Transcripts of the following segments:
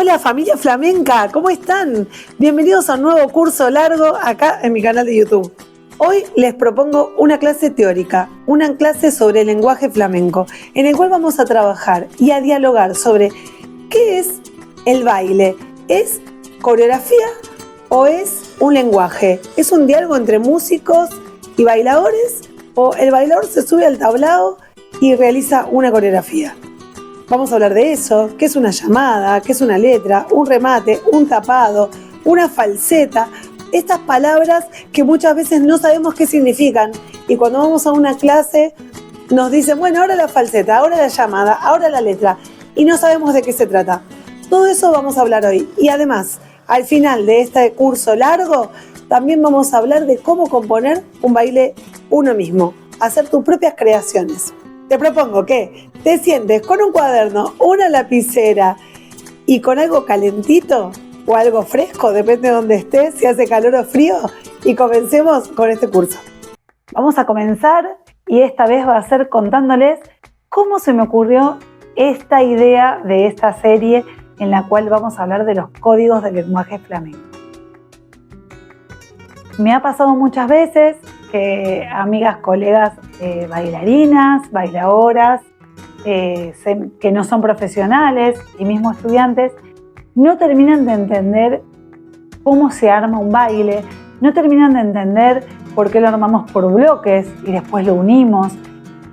Hola familia flamenca, ¿cómo están? Bienvenidos a un nuevo curso largo acá en mi canal de YouTube. Hoy les propongo una clase teórica, una clase sobre el lenguaje flamenco, en el cual vamos a trabajar y a dialogar sobre qué es el baile. ¿Es coreografía o es un lenguaje? ¿Es un diálogo entre músicos y bailadores? ¿O el bailador se sube al tablao y realiza una coreografía? Vamos a hablar de eso, qué es una llamada, qué es una letra, un remate, un tapado, una falseta. Estas palabras que muchas veces no sabemos qué significan y cuando vamos a una clase nos dicen, bueno, ahora la falseta, ahora la llamada, ahora la letra y no sabemos de qué se trata. Todo eso vamos a hablar hoy y además, al final de este curso largo, también vamos a hablar de cómo componer un baile uno mismo, hacer tus propias creaciones. Te propongo que te sientes con un cuaderno, una lapicera y con algo calentito o algo fresco, depende de donde estés, si hace calor o frío, y comencemos con este curso. Vamos a comenzar y esta vez va a ser contándoles cómo se me ocurrió esta idea de esta serie en la cual vamos a hablar de los códigos del lenguaje flamenco. Me ha pasado muchas veces que amigas, colegas bailarinas, bailadoras, que no son profesionales y mismo estudiantes, no terminan de entender cómo se arma un baile, no terminan de entender por qué lo armamos por bloques y después lo unimos,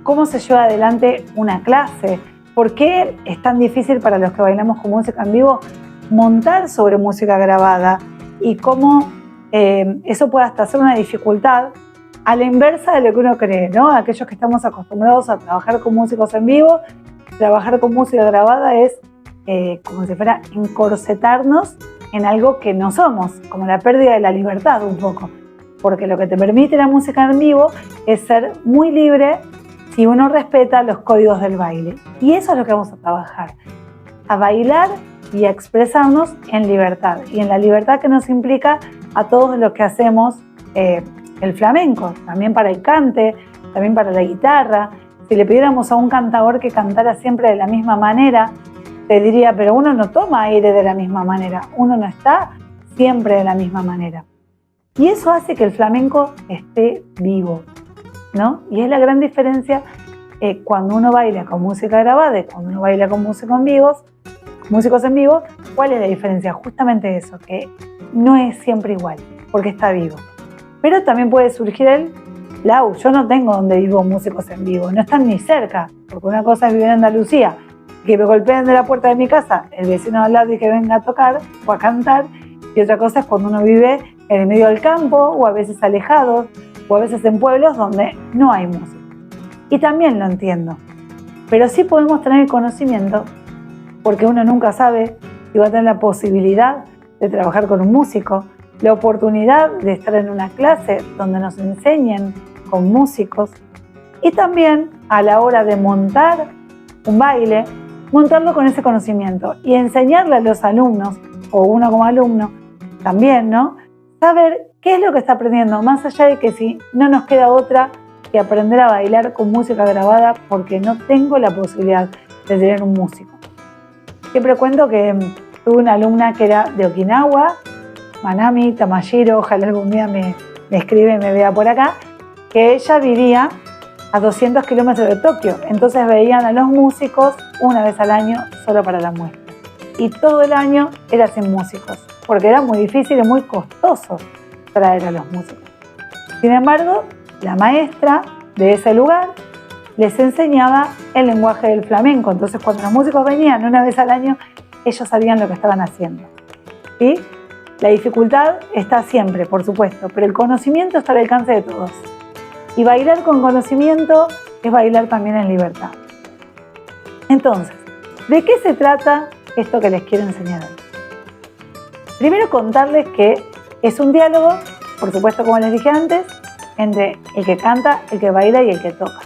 cómo se lleva adelante una clase, por qué es tan difícil para los que bailamos con música en vivo montar sobre música grabada y cómo eso puede hasta ser una dificultad a la inversa de lo que uno cree, ¿no? Aquellos que estamos acostumbrados a trabajar con músicos en vivo, trabajar con música grabada es como si fuera encorsetarnos en algo que no somos, como la pérdida de la libertad un poco, porque lo que te permite la música en vivo es ser muy libre si uno respeta los códigos del baile. Y eso es lo que vamos a trabajar, a bailar y a expresarnos en libertad, y en la libertad que nos implica a todos los que hacemos el flamenco, también para el cante, también para la guitarra. Si le pidiéramos a un cantador que cantara siempre de la misma manera, te diría, pero uno no toma aire de la misma manera, uno no está siempre de la misma manera. Y eso hace que el flamenco esté vivo, ¿no? Y es la gran diferencia cuando uno baila con música grabada y cuando uno baila con músicos en vivo. ¿Cuál es la diferencia? Justamente eso, que no es siempre igual, porque está vivo. Pero también puede surgir yo no tengo donde vivo músicos en vivo, no están ni cerca, porque una cosa es vivir en Andalucía, que me golpeen de la puerta de mi casa el vecino al lado y que venga a tocar o a cantar, y otra cosa es cuando uno vive en el medio del campo, o a veces alejados, o a veces en pueblos donde no hay música. Y también lo entiendo, pero sí podemos tener el conocimiento, porque uno nunca sabe si va a tener la posibilidad de trabajar con un músico, la oportunidad de estar en una clase donde nos enseñen con músicos, y también a la hora de montar un baile, montarlo con ese conocimiento y enseñarle a los alumnos, o uno como alumno también, ¿no? Saber qué es lo que está aprendiendo, más allá de que si no nos queda otra que aprender a bailar con música grabada porque no tengo la posibilidad de tener un músico. Siempre cuento que tuve una alumna que era de Okinawa, Manami Tamashiro, ojalá algún día me escribe y me vea por acá, que ella vivía a 200 kilómetros de Tokio, entonces veían a los músicos una vez al año solo para la muestra. Y todo el año era sin músicos, porque era muy difícil y muy costoso traer a los músicos. Sin embargo, la maestra de ese lugar les enseñaba el lenguaje del flamenco, entonces cuando los músicos venían una vez al año, ellos sabían lo que estaban haciendo, ¿sí? La dificultad está siempre, por supuesto, pero el conocimiento está al alcance de todos. Y bailar con conocimiento es bailar también en libertad. Entonces, ¿de qué se trata esto que les quiero enseñar hoy? Primero contarles que es un diálogo, por supuesto, como les dije antes, entre el que canta, el que baila y el que toca.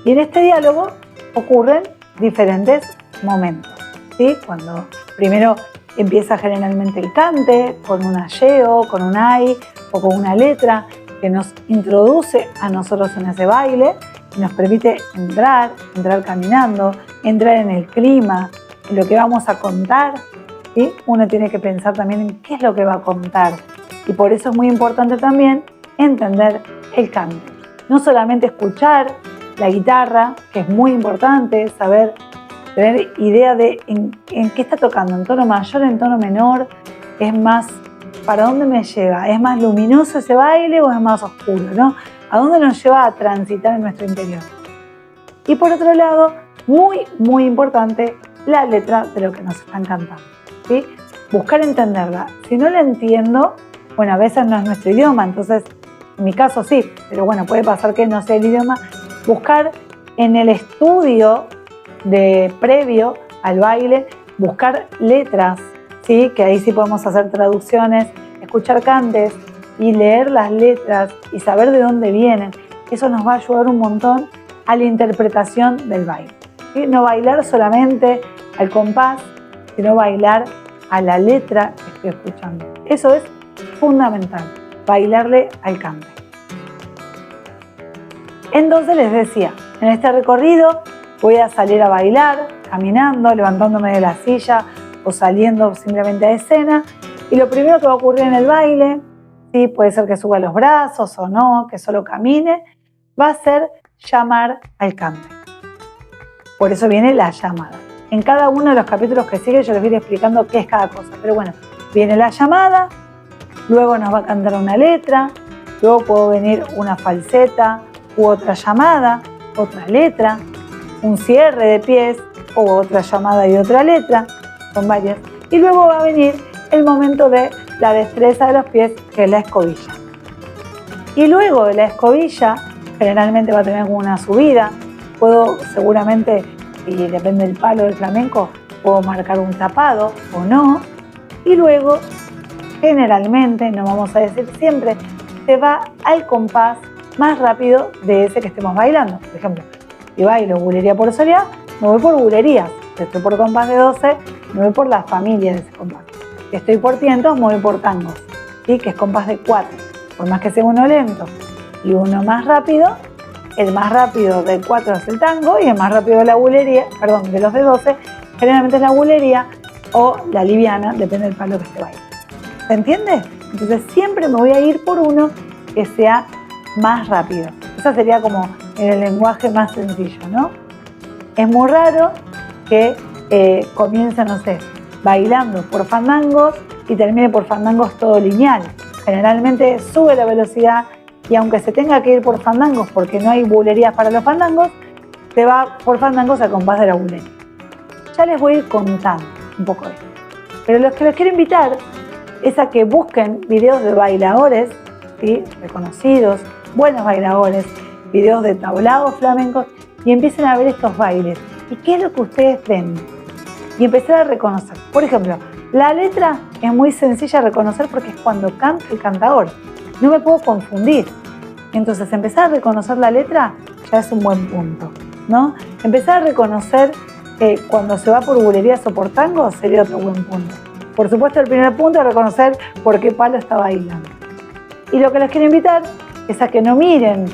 Y en este diálogo ocurren diferentes momentos, ¿sí? Cuando primero empieza generalmente el cante, con un ayeo, con un ay o con una letra que nos introduce a nosotros en ese baile y nos permite entrar caminando, entrar en el clima, en lo que vamos a contar, ¿sí? Uno tiene que pensar también en qué es lo que va a contar. Y por eso es muy importante también entender el cante. No solamente escuchar la guitarra, que es muy importante, saber, tener idea de en qué está tocando, en tono mayor, en tono menor, es más, ¿para dónde me lleva? ¿Es más luminoso ese baile o es más oscuro, ¿no? ¿A dónde nos lleva a transitar en nuestro interior? Y por otro lado, muy, muy importante, la letra de lo que nos están cantando, ¿sí? Buscar entenderla. Si no la entiendo, bueno, a veces no es nuestro idioma, entonces, en mi caso sí, pero bueno, puede pasar que no sea el idioma. Buscar en el estudio previo al baile, buscar letras, ¿sí? Que ahí sí podemos hacer traducciones, escuchar cantes y leer las letras y saber de dónde vienen. Eso nos va a ayudar un montón a la interpretación del baile, ¿sí? No bailar solamente al compás, sino bailar a la letra que estoy escuchando. Eso es fundamental, bailarle al cante. Entonces les decía, en este recorrido voy a salir a bailar, caminando, levantándome de la silla o saliendo simplemente a escena. Y lo primero que va a ocurrir en el baile, ¿sí? Puede ser que suba los brazos o no, que solo camine, va a ser llamar al cante. Por eso viene la llamada. En cada uno de los capítulos que sigue yo les voy a ir explicando qué es cada cosa. Pero bueno, viene la llamada, luego nos va a cantar una letra, luego puede venir una falseta u otra llamada, otra letra, un cierre de pies o otra llamada y otra letra, son varias. Y luego va a venir el momento de la destreza de los pies, que es la escobilla. Y luego de la escobilla, generalmente va a tener como una subida. Puedo seguramente, y depende del palo del flamenco, puedo marcar un tapado o no. Y luego, generalmente, no vamos a decir siempre, se va al compás más rápido de ese que estemos bailando. Por ejemplo, si bailo bulería por soleá, me voy por bulerías. Si estoy por compás de 12, me voy por la familia de ese compás. Si estoy por tientos, me voy por tangos, ¿sí? Que es compás de 4. Por más que sea uno lento y uno más rápido, el más rápido del 4 es el tango y el más rápido de la bulería, perdón, de los de 12, generalmente es la bulería o la liviana, depende del palo que esté bailando. ¿Se entiende? Entonces siempre me voy a ir por uno que sea más rápido. Esa sería como en el lenguaje más sencillo, ¿no? Es muy raro que comience, no sé, bailando por fandangos y termine por fandangos todo lineal. Generalmente sube la velocidad y aunque se tenga que ir por fandangos porque no hay bulerías para los fandangos, se va por fandangos al compás de la bulería. Ya les voy a ir contando un poco de esto. Pero los que les quiero invitar es a que busquen videos de bailadores, ¿sí? Reconocidos, buenos bailadores, videos de tablados flamencos y empiecen a ver estos bailes. ¿Y qué es lo que ustedes ven? Y empezar a reconocer. Por ejemplo, la letra es muy sencilla de reconocer porque es cuando canta el cantador. No me puedo confundir. Entonces, empezar a reconocer la letra ya es un buen punto, ¿no? Empezar a reconocer cuando se va por bulerías o por tangos sería otro buen punto. Por supuesto, el primer punto es reconocer por qué palo está bailando. Y lo que les quiero invitar es a que no miren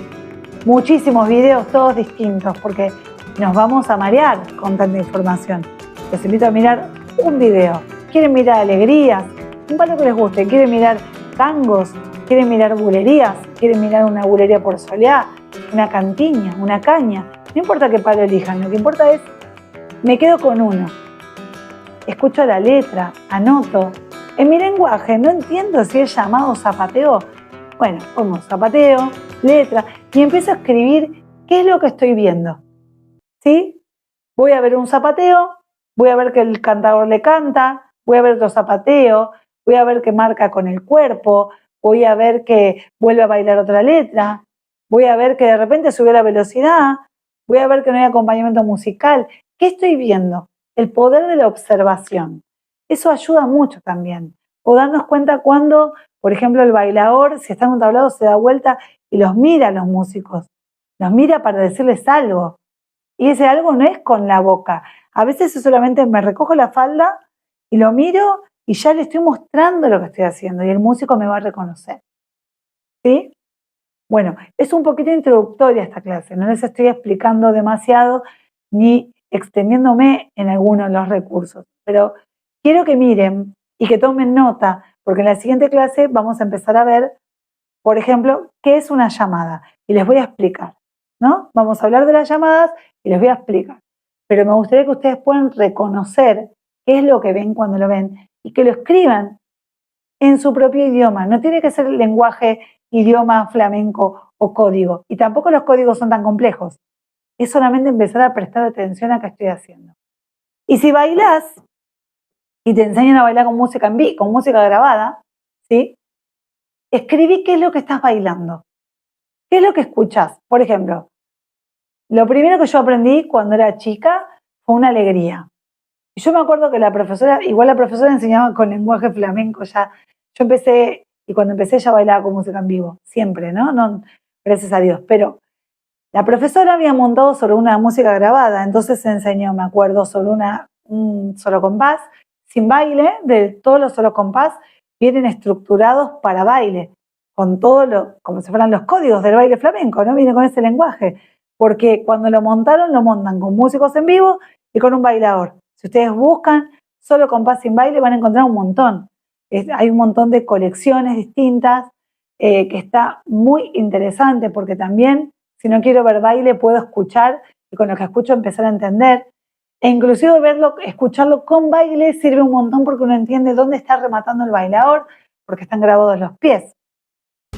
muchísimos videos todos distintos porque nos vamos a marear con tanta información. Les invito a mirar un video. ¿Quieren mirar alegrías? Un palo que les guste. ¿Quieren mirar tangos? ¿Quieren mirar bulerías? ¿Quieren mirar una bulería por soleá? ¿Una cantiña? ¿Una caña? No importa qué palo elijan. Lo que importa es, me quedo con uno. Escucho la letra, anoto. En mi lenguaje no entiendo si es llamado zapateo. Bueno, pongo zapateo, letra y empiezo a escribir qué es lo que estoy viendo. ¿Sí? Voy a ver un zapateo, voy a ver que el cantador le canta, voy a ver otro zapateo, voy a ver que marca con el cuerpo, voy a ver que vuelve a bailar otra letra, voy a ver que de repente sube la velocidad, voy a ver que no hay acompañamiento musical. ¿Qué estoy viendo? El poder de la observación. Eso ayuda mucho también. O darnos cuenta cuando, por ejemplo, el bailador, si está en un tablado, se da vuelta y los mira a los músicos. Los mira para decirles algo. Y ese algo no es con la boca. A veces es solamente me recojo la falda y lo miro y ya le estoy mostrando lo que estoy haciendo y el músico me va a reconocer. ¿Sí? Bueno, es un poquito introductoria esta clase. No les estoy explicando demasiado ni extendiéndome en algunos de los recursos. Pero quiero que miren y que tomen nota, porque en la siguiente clase vamos a empezar a ver, por ejemplo, qué es una llamada. Y les voy a explicar, ¿no? Vamos a hablar de las llamadas y les voy a explicar. Pero me gustaría que ustedes puedan reconocer qué es lo que ven cuando lo ven y que lo escriban en su propio idioma. No tiene que ser el lenguaje, idioma, flamenco o código. Y tampoco los códigos son tan complejos. Es solamente empezar a prestar atención a qué estoy haciendo. Y si bailás y te enseñan a bailar con música con música grabada, ¿sí? Escribí qué es lo que estás bailando. ¿Qué es lo que escuchás? Por ejemplo, lo primero que yo aprendí cuando era chica fue una alegría. Y yo me acuerdo que la profesora enseñaba con lenguaje flamenco ya. Yo empecé, y cuando empecé ya bailaba con música en vivo, siempre, ¿no? Gracias a Dios. Pero la profesora había montado sobre una música grabada, entonces enseñó, me acuerdo, sobre un solo compás, sin baile, de todos los solos compás, vienen estructurados para baile, con como si fueran los códigos del baile flamenco, ¿no? Viene con ese lenguaje, porque cuando lo montan con músicos en vivo y con un bailador. Si ustedes buscan solo compás sin baile van a encontrar un montón. Hay un montón de colecciones distintas que está muy interesante porque también si no quiero ver baile puedo escuchar y con lo que escucho empezar a entender. E inclusive escucharlo con baile sirve un montón porque uno entiende dónde está rematando el bailador porque están grabados los pies.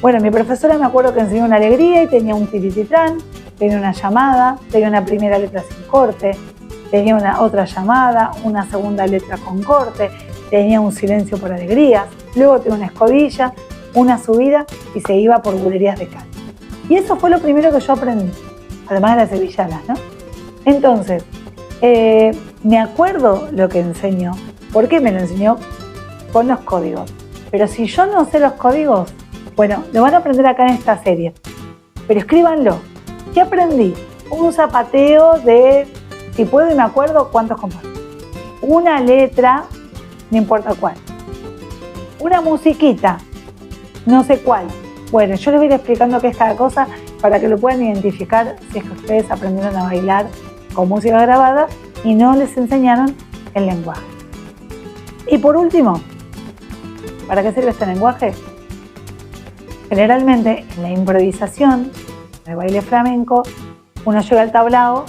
Bueno, mi profesora me acuerdo que enseñó una alegría y tenía un tirititán, tenía una llamada, tenía una primera letra sin corte, tenía una otra llamada, una segunda letra con corte, tenía un silencio por alegrías, luego tenía una escobilla, una subida y se iba por bulerías de calle. Y eso fue lo primero que yo aprendí, además de las sevillanas, ¿no? Entonces, me acuerdo lo que enseñó, porque me lo enseñó con los códigos. Pero si yo no sé los códigos, bueno, lo van a aprender acá en esta serie. Pero escríbanlo. ¿Qué aprendí? Un zapateo de, si puedo y me acuerdo, ¿cuántos compases? Una letra, no importa cuál. Una musiquita, no sé cuál. Bueno, yo les voy a ir explicando qué es cada cosa para que lo puedan identificar si es que ustedes aprendieron a bailar con música grabada y no les enseñaron el lenguaje. Y por último, ¿para qué sirve este lenguaje? Generalmente en la improvisación del baile flamenco uno llega al tablao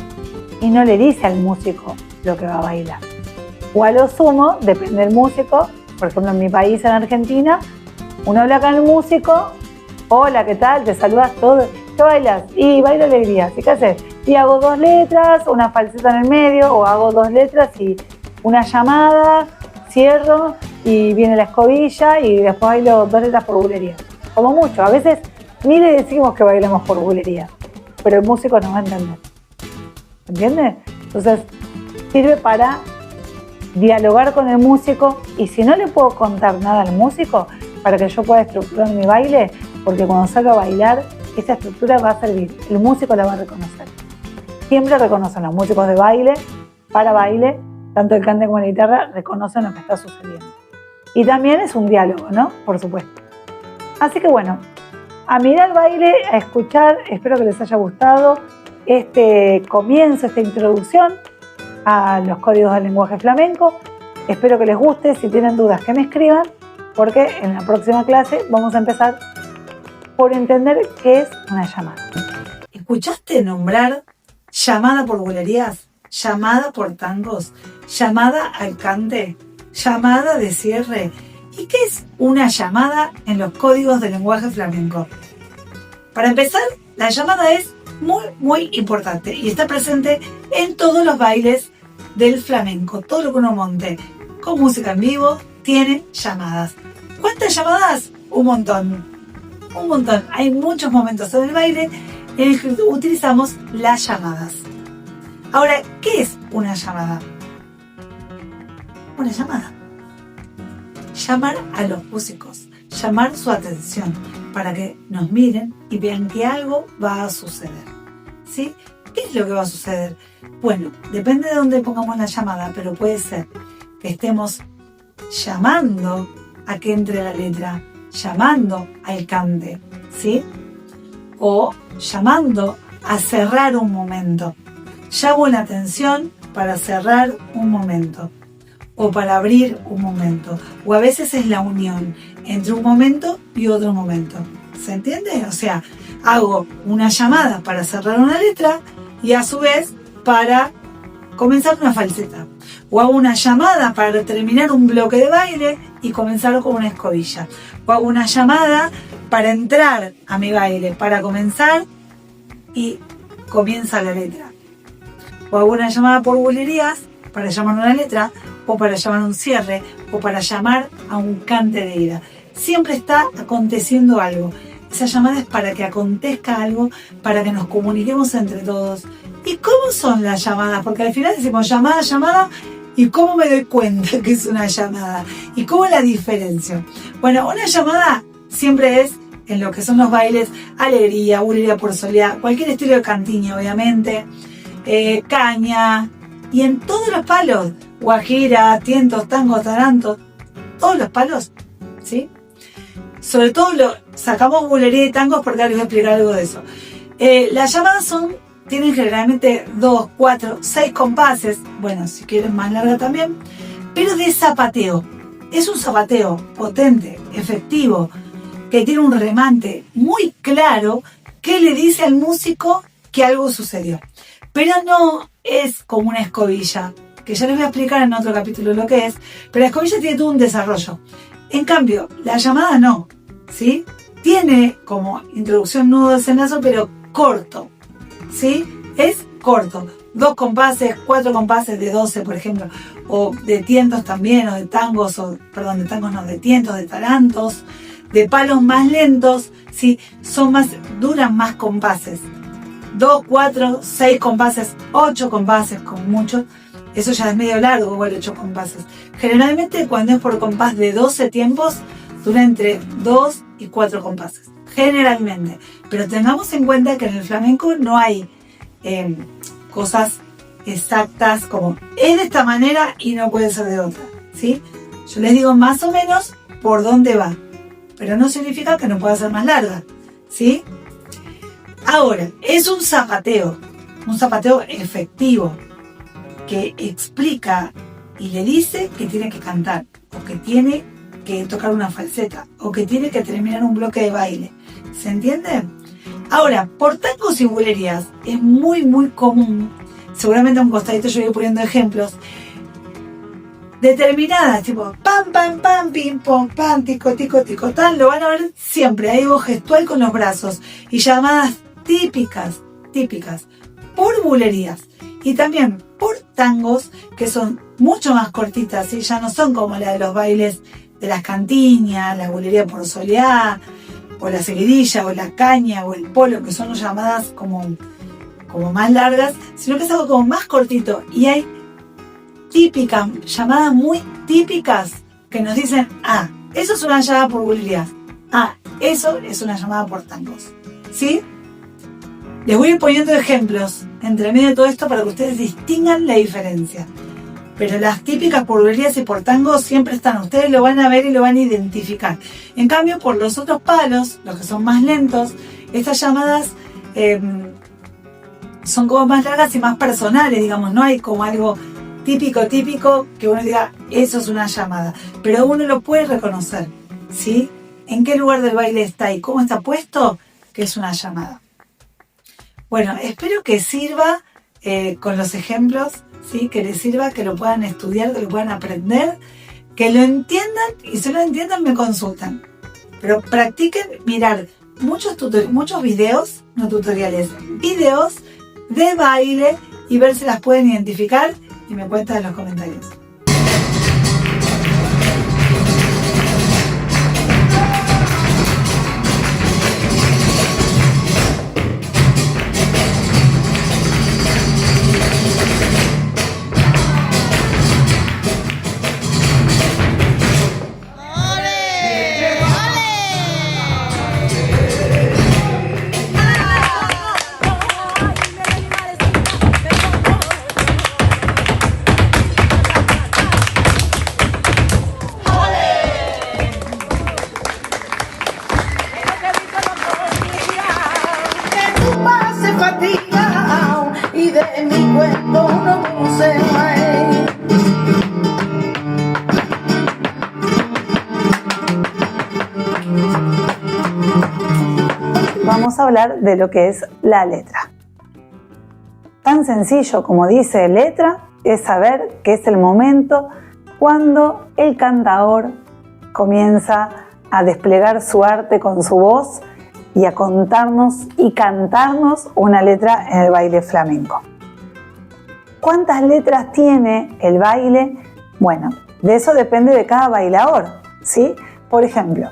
y no le dice al músico lo que va a bailar. O a lo sumo, depende del músico, por ejemplo en mi país, en Argentina, uno habla con el músico, hola, ¿qué tal? Te saludas todo, ¿qué bailas? Y bailo alegría, ¿sí? ¿Qué haces? Y hago 2 letras, una falseta en el medio, o hago 2 letras y una llamada, cierro y viene la escobilla y después bailo 2 letras por bulería. Como mucho, a veces ni le decimos que bailemos por bulería, pero el músico nos va a entender. ¿Entiendes? Entonces, sirve para dialogar con el músico y si no le puedo contar nada al músico, para que yo pueda estructurar mi baile, porque cuando salga a bailar, esa estructura va a servir, el músico la va a reconocer. Siempre reconocen los músicos de baile, para baile, tanto el cante como la guitarra, reconocen lo que está sucediendo. Y también es un diálogo, ¿no? Por supuesto. Así que bueno, a mirar el baile, a escuchar, espero que les haya gustado este comienzo, esta introducción a los códigos del lenguaje flamenco. Espero que les guste, si tienen dudas que me escriban, porque en la próxima clase vamos a empezar por entender qué es una llamada. ¿Escuchaste nombrar llamada por bulerías, llamada por tangos, llamada al cante, llamada de cierre? ¿Y qué es una llamada en los códigos del lenguaje flamenco? Para empezar, la llamada es muy, muy importante y está presente en todos los bailes del flamenco. Todo lo que uno monte con música en vivo tiene llamadas. ¿Cuántas llamadas? Un montón. Un montón. Hay muchos momentos en el baile en el que utilizamos las llamadas. Ahora, ¿qué es una llamada? Una llamada. Llamar a los músicos, llamar su atención para que nos miren y vean que algo va a suceder. ¿Sí? ¿Qué es lo que va a suceder? Bueno, depende de dónde pongamos la llamada, pero puede ser que estemos llamando a que entre la letra, llamando al cante, ¿sí? O llamando a cerrar un momento. Llamo la atención para cerrar un momento. o para abrir un momento. O a veces es la unión entre un momento y otro momento. ¿Se entiende? O sea, hago una llamada para cerrar una letra y a su vez para comenzar una falseta. O hago una llamada para terminar un bloque de baile y comenzarlo con una escobilla. O hago una llamada para entrar a mi baile, para comenzar y comienza la letra. O hago una llamada por bulerías para llamar una letra, o para llamar un cierre, o para llamar a un cante de ida. Siempre está aconteciendo algo. Esa llamada es para que acontezca algo, para que nos comuniquemos entre todos. ¿Y cómo son las llamadas? Porque al final decimos llamada, llamada, ¿y cómo me doy cuenta que es una llamada? ¿Y cómo la diferencio? Bueno, una llamada siempre es, en lo que son los bailes, alegría, bulería por soleá, cualquier estilo de cantiña, obviamente, caña, y en todos los palos, guajira, tientos, tangos, tarantos, todos los palos, ¿sí? Sobre todo sacamos bulería y tangos porque ahora les voy a explicar algo de eso. Las llamadas tienen generalmente 2, 4, 6 compases, bueno, si quieren más larga también, pero de zapateo. Es un zapateo potente, efectivo, que tiene un remate muy claro que le dice al músico que algo sucedió. Pero no es como una escobilla, que ya les voy a explicar en otro capítulo lo que es, pero la escobilla tiene todo un desarrollo. En cambio, la llamada no, ¿sí? Tiene como introducción, nudo, desenlazo, pero corto, ¿sí? Es corto. 2 compases, 4 compases de 12, por ejemplo, o de tientos también, o de tangos, de tangos no, de tientos, de tarantos, de palos más lentos, ¿sí? Duran más compases. 2, 4, 6 compases, 8 compases con mucho. Eso ya es medio largo, igual 8 compases. Generalmente cuando es por compás de 12 tiempos, dura entre 2 y 4 compases. Generalmente. Pero tengamos en cuenta que en el flamenco no hay cosas exactas como es de esta manera y no puede ser de otra, ¿sí? Yo les digo más o menos por dónde va, pero no significa que no pueda ser más larga, ¿sí? Ahora, es un zapateo efectivo que explica y le dice que tiene que cantar, o que tiene que tocar una falseta, o que tiene que terminar un bloque de baile. ¿Se entiende? Ahora, por tangos y bulerías es muy muy común, seguramente a un costadito yo voy poniendo ejemplos, determinadas, tipo pam, pam, pam, pim, pom, pam, tico, tico, tico, tan, lo van a ver siempre, hay algo gestual con los brazos, y llamadas típicas, por bulerías, y también por tangos, que son mucho más cortitas, y ya no son como la de los bailes de las cantiñas, la bulería por soleá, o la seguidilla, o la caña, o el polo, que son llamadas como más largas, sino que es algo como más cortito, y hay típicas, llamadas muy típicas, que nos dicen, eso es una llamada por bulerías, eso es una llamada por tangos, ¿sí? Les voy a ir poniendo ejemplos entre medio de todo esto para que ustedes distingan la diferencia. Pero las típicas por bulerías y por tangos siempre están. Ustedes lo van a ver y lo van a identificar. En cambio, por los otros palos, los que son más lentos, estas llamadas son como más largas y más personales, digamos. No hay como algo típico que uno diga, eso es una llamada. Pero uno lo puede reconocer, ¿sí? ¿En qué lugar del baile está y cómo está puesto? Que es una llamada. Bueno, espero que sirva con los ejemplos, ¿sí? Que les sirva, que lo puedan estudiar, que lo puedan aprender, que lo entiendan, y si no lo entiendan me consultan. Pero practiquen mirar muchos videos, no tutoriales, videos de baile y ver si las pueden identificar y me cuentan en los comentarios. vamos a hablar de lo que es la letra. Tan sencillo como dice letra es saber que es el momento cuando el cantador comienza a desplegar su arte con su voz y a contarnos y cantarnos una letra en el baile flamenco. ¿Cuántas letras tiene el baile? Bueno, de eso depende de cada bailador, ¿sí? Por ejemplo,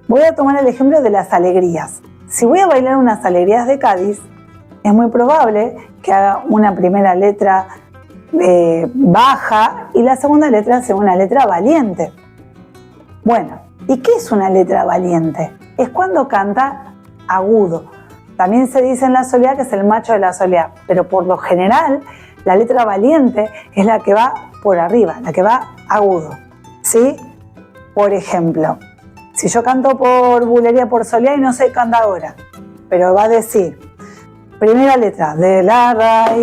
voy a tomar el ejemplo de las alegrías. Si voy a bailar unas alegrías de Cádiz, es muy probable que haga una primera letra baja y la segunda letra sea una letra valiente. Bueno, ¿y qué es una letra valiente? Es cuando canta agudo. También se dice en la soleá que es el macho de la soleá, pero por lo general la letra valiente es la que va por arriba, la que va agudo, ¿sí? Por ejemplo, si yo canto por bulería por soleá y no soy cantadora, pero va a decir, primera letra, de la raíz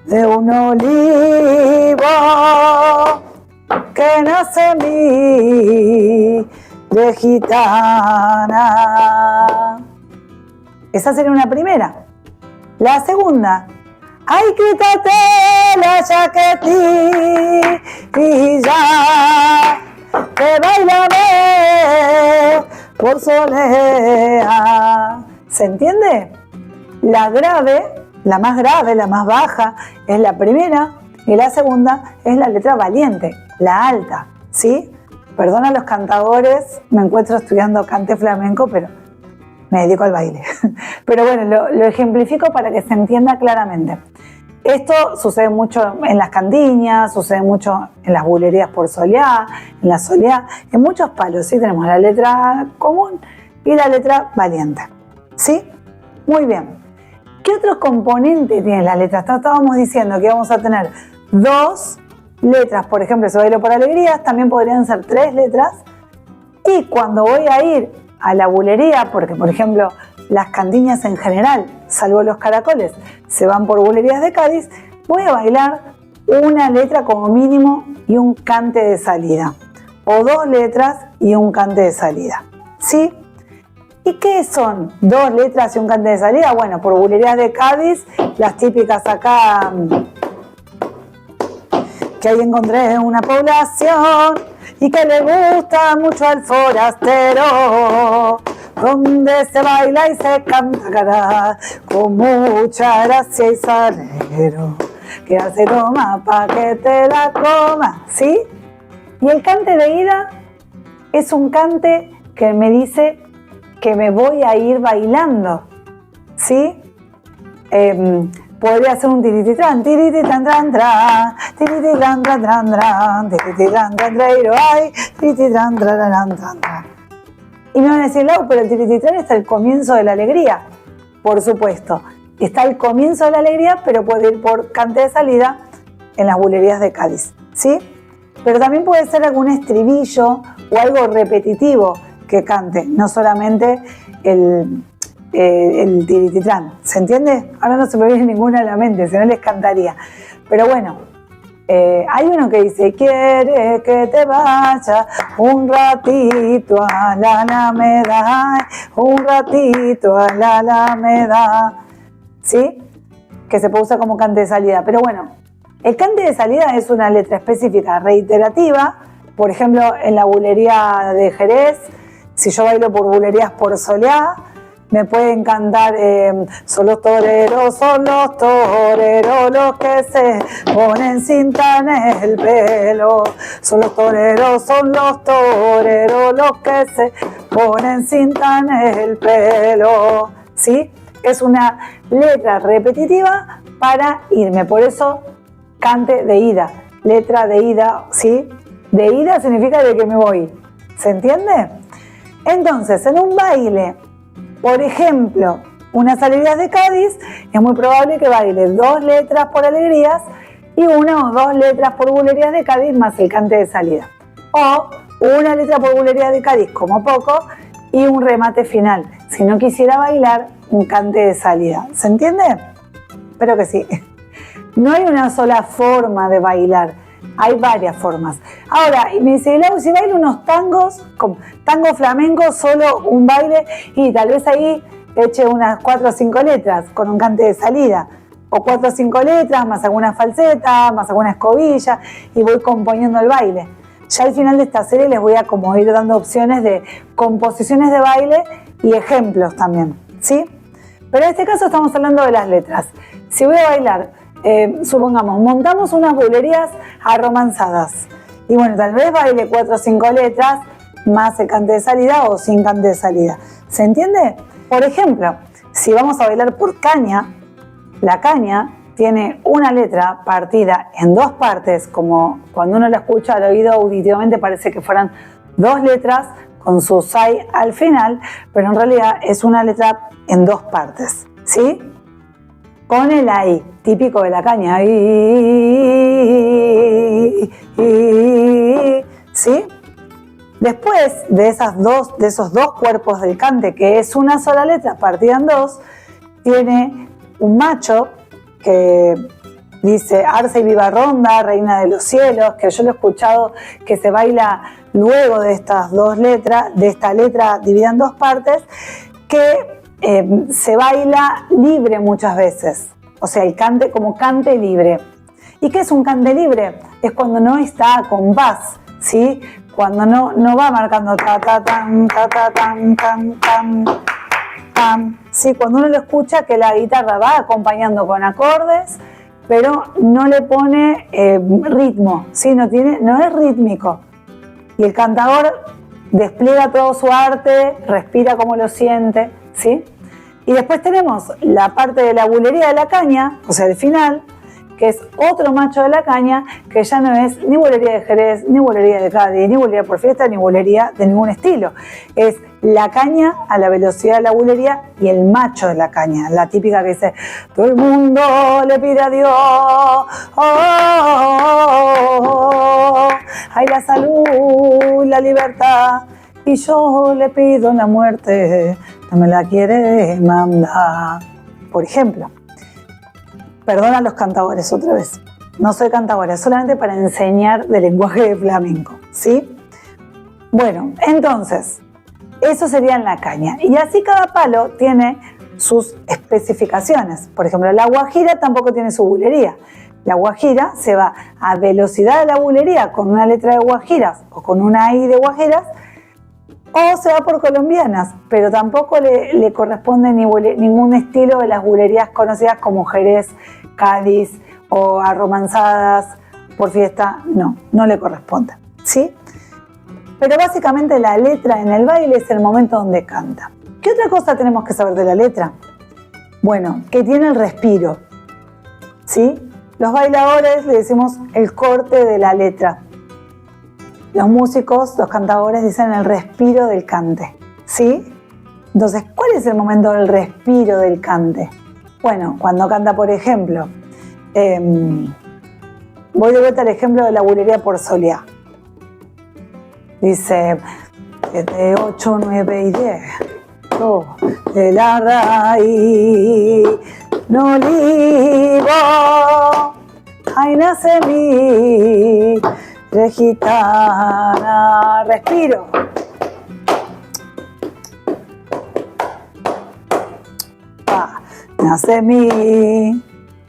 de un olivo que nace en mí de gitana. Esa sería una primera. La segunda, ay, quítate la chaquetilla, que bailame por soleá. ¿Se entiende? La grave, la más grave, la más baja, es la primera y la segunda es la letra valiente, la alta, ¿sí? Perdona a los cantadores, me encuentro estudiando cante flamenco, pero me dedico al baile. Pero bueno, lo ejemplifico para que se entienda claramente. Esto sucede mucho en las cantiñas, sucede mucho en las bulerías por soleá, en la soleá, en muchos palos, ¿sí? Tenemos la letra común y la letra valiente, ¿sí? Muy bien. ¿Qué otros componentes tiene la letra? Estábamos diciendo que vamos a tener 2 letras, por ejemplo, si bailo por alegrías, también podrían ser 3 letras. Y cuando voy a ir a la bulería, porque por ejemplo las cantiñas en general, salvo los caracoles, se van por bulerías de Cádiz, voy a bailar una letra como mínimo y un cante de salida, o 2 letras y un cante de salida, ¿sí? ¿Y qué son 2 letras y un cante de salida? Bueno, por bulerías de Cádiz, las típicas acá, que ahí encontré una población y que le gusta mucho al forastero, donde se baila y se canta con mucha gracia y salero, que hace toma pa' que te la coma, ¿sí? Y el cante de ida es un cante que me dice que me voy a ir bailando, ¿sí? Podría ser un tirititran, tirititran, tran, tran, tirititran, tran, tran, tran, tirititran, tran, trairo, ay, tirititran, tran, tran, tran, tran. Y me van a decir, Lau, pero el tirititran está el comienzo de la alegría. Por supuesto, está el comienzo de la alegría, pero puede ir por cante de salida en las bulerías de Cádiz, ¿sí? Pero también puede ser algún estribillo o algo repetitivo que cante, no solamente el tirititran, ¿se entiende? Ahora no se me viene ninguna a la mente, si no les cantaría. Pero bueno, hay uno que dice, quiere que te vaya un ratito a la Alameda, un ratito a la Alameda, ¿sí? Que se puede usar como cante de salida. Pero bueno, el cante de salida es una letra específica reiterativa. Por ejemplo, en la bulería de Jerez, si yo bailo por bulerías por soleá, me pueden cantar, son los toreros los que se ponen cinta en el pelo. Son los toreros los que se ponen cinta en el pelo. ¿Sí? Es una letra repetitiva para irme, por eso cante de ida, letra de ida, ¿sí? De ida significa de que me voy, ¿se entiende? Entonces, en un baile, por ejemplo, unas alegrías de Cádiz, es muy probable que baile 2 letras por alegrías y 1 o 2 letras por bulerías de Cádiz más el cante de salida. O una letra por bulería de Cádiz como poco y un remate final, si no quisiera bailar un cante de salida. ¿Se entiende? Espero que sí. No hay una sola forma de bailar. Hay varias formas. Ahora, y me dice, Lau, si bailo unos tangos, tango flamenco, solo un baile, y tal vez ahí eche unas 4 o 5 letras con un cante de salida. O 4 o 5 letras, más alguna falseta, más alguna escobilla, y voy componiendo el baile. Ya al final de esta serie les voy a como ir dando opciones de composiciones de baile y ejemplos también, ¿sí? Pero en este caso estamos hablando de las letras. Si voy a bailar, supongamos, montamos unas bulerías arromanzadas. Y bueno, tal vez baile 4 o 5 letras, más el cante de salida o sin cante de salida. ¿Se entiende? Por ejemplo, si vamos a bailar por caña, la caña tiene una letra partida en 2 partes, como cuando uno la escucha al oído auditivamente parece que fueran 2 letras con su sai al final, pero en realidad es una letra en 2 partes, ¿sí? Con el ahí, típico de la caña, ¿sí? Después de esos dos cuerpos del cante, que es una sola letra partida en 2, tiene un macho que dice Arce y viva ronda, reina de los cielos, que yo lo he escuchado que se baila luego de estas 2 letras, de esta letra dividida en 2 partes, que se baila libre muchas veces, o sea, el cante como cante libre. ¿Y qué es un cante libre? Es cuando no está a compás, ¿sí? Cuando no va marcando ta ta tan, ta ta tan, tan, tan, tan, ¿sí? Cuando uno lo escucha que la guitarra va acompañando con acordes, pero no le pone ritmo, ¿sí? No es rítmico. Y el cantador despliega todo su arte, respira como lo siente, ¿sí? Y después tenemos la parte de la bulería de la caña, o sea, el final, que es otro macho de la caña, que ya no es ni bulería de Jerez, ni bulería de Cádiz, ni bulería por fiesta, ni bulería de ningún estilo. Es la caña a la velocidad de la bulería y el macho de la caña, la típica que dice, todo el mundo le pide a Dios, hay la salud, la libertad, y yo le pido la muerte, no me la quiere mandar. Por ejemplo. Perdón a los cantadores otra vez. No soy cantadora, solamente para enseñar de lenguaje de flamenco, ¿sí? Bueno, entonces, eso sería en la caña. Y así cada palo tiene sus especificaciones. Por ejemplo, la guajira tampoco tiene su bulería. La guajira se va a velocidad de la bulería con una letra de guajiras o con una I de guajiras, o se va por colombianas, pero tampoco le corresponde ningún estilo de las bulerías conocidas como Jerez, Cádiz o arromanzadas por fiesta, no le corresponde, ¿sí? Pero básicamente la letra en el baile es el momento donde canta. ¿Qué otra cosa tenemos que saber de la letra? Bueno, que tiene el respiro, ¿sí? Los bailadores le decimos el corte de la letra. Los músicos, los cantadores dicen el respiro del cante, ¿sí? Entonces, ¿cuál es el momento del respiro del cante? Bueno, cuando canta, por ejemplo, voy de vuelta al ejemplo de la bulería por Soliá. Dice, 7, 8, 9 y 10, de la raíz, no olivo, ay nace mi gitana, respiro. Nace mi.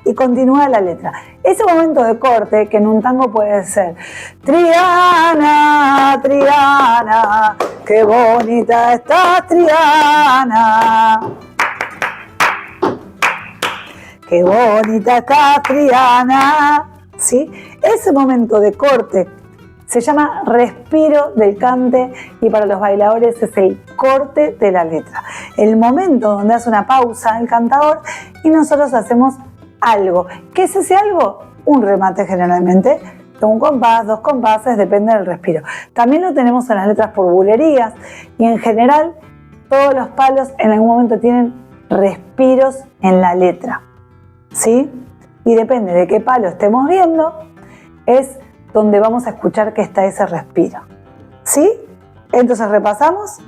Y continúa la letra. Ese momento de corte, que en un tango puede ser Triana, Triana, qué bonita estás, Triana. Qué bonita estás, Triana. ¿Sí? Ese momento de corte se llama respiro del cante y para los bailadores es el corte de la letra. El momento donde hace una pausa el cantador y nosotros hacemos algo. ¿Qué es ese algo? Un remate generalmente, un compás, 2 compases, depende del respiro. También lo tenemos en las letras por bulerías y en general todos los palos en algún momento tienen respiros en la letra, ¿sí? Y depende de qué palo estemos viendo, es donde vamos a escuchar que está ese respiro, ¿sí? Entonces repasamos,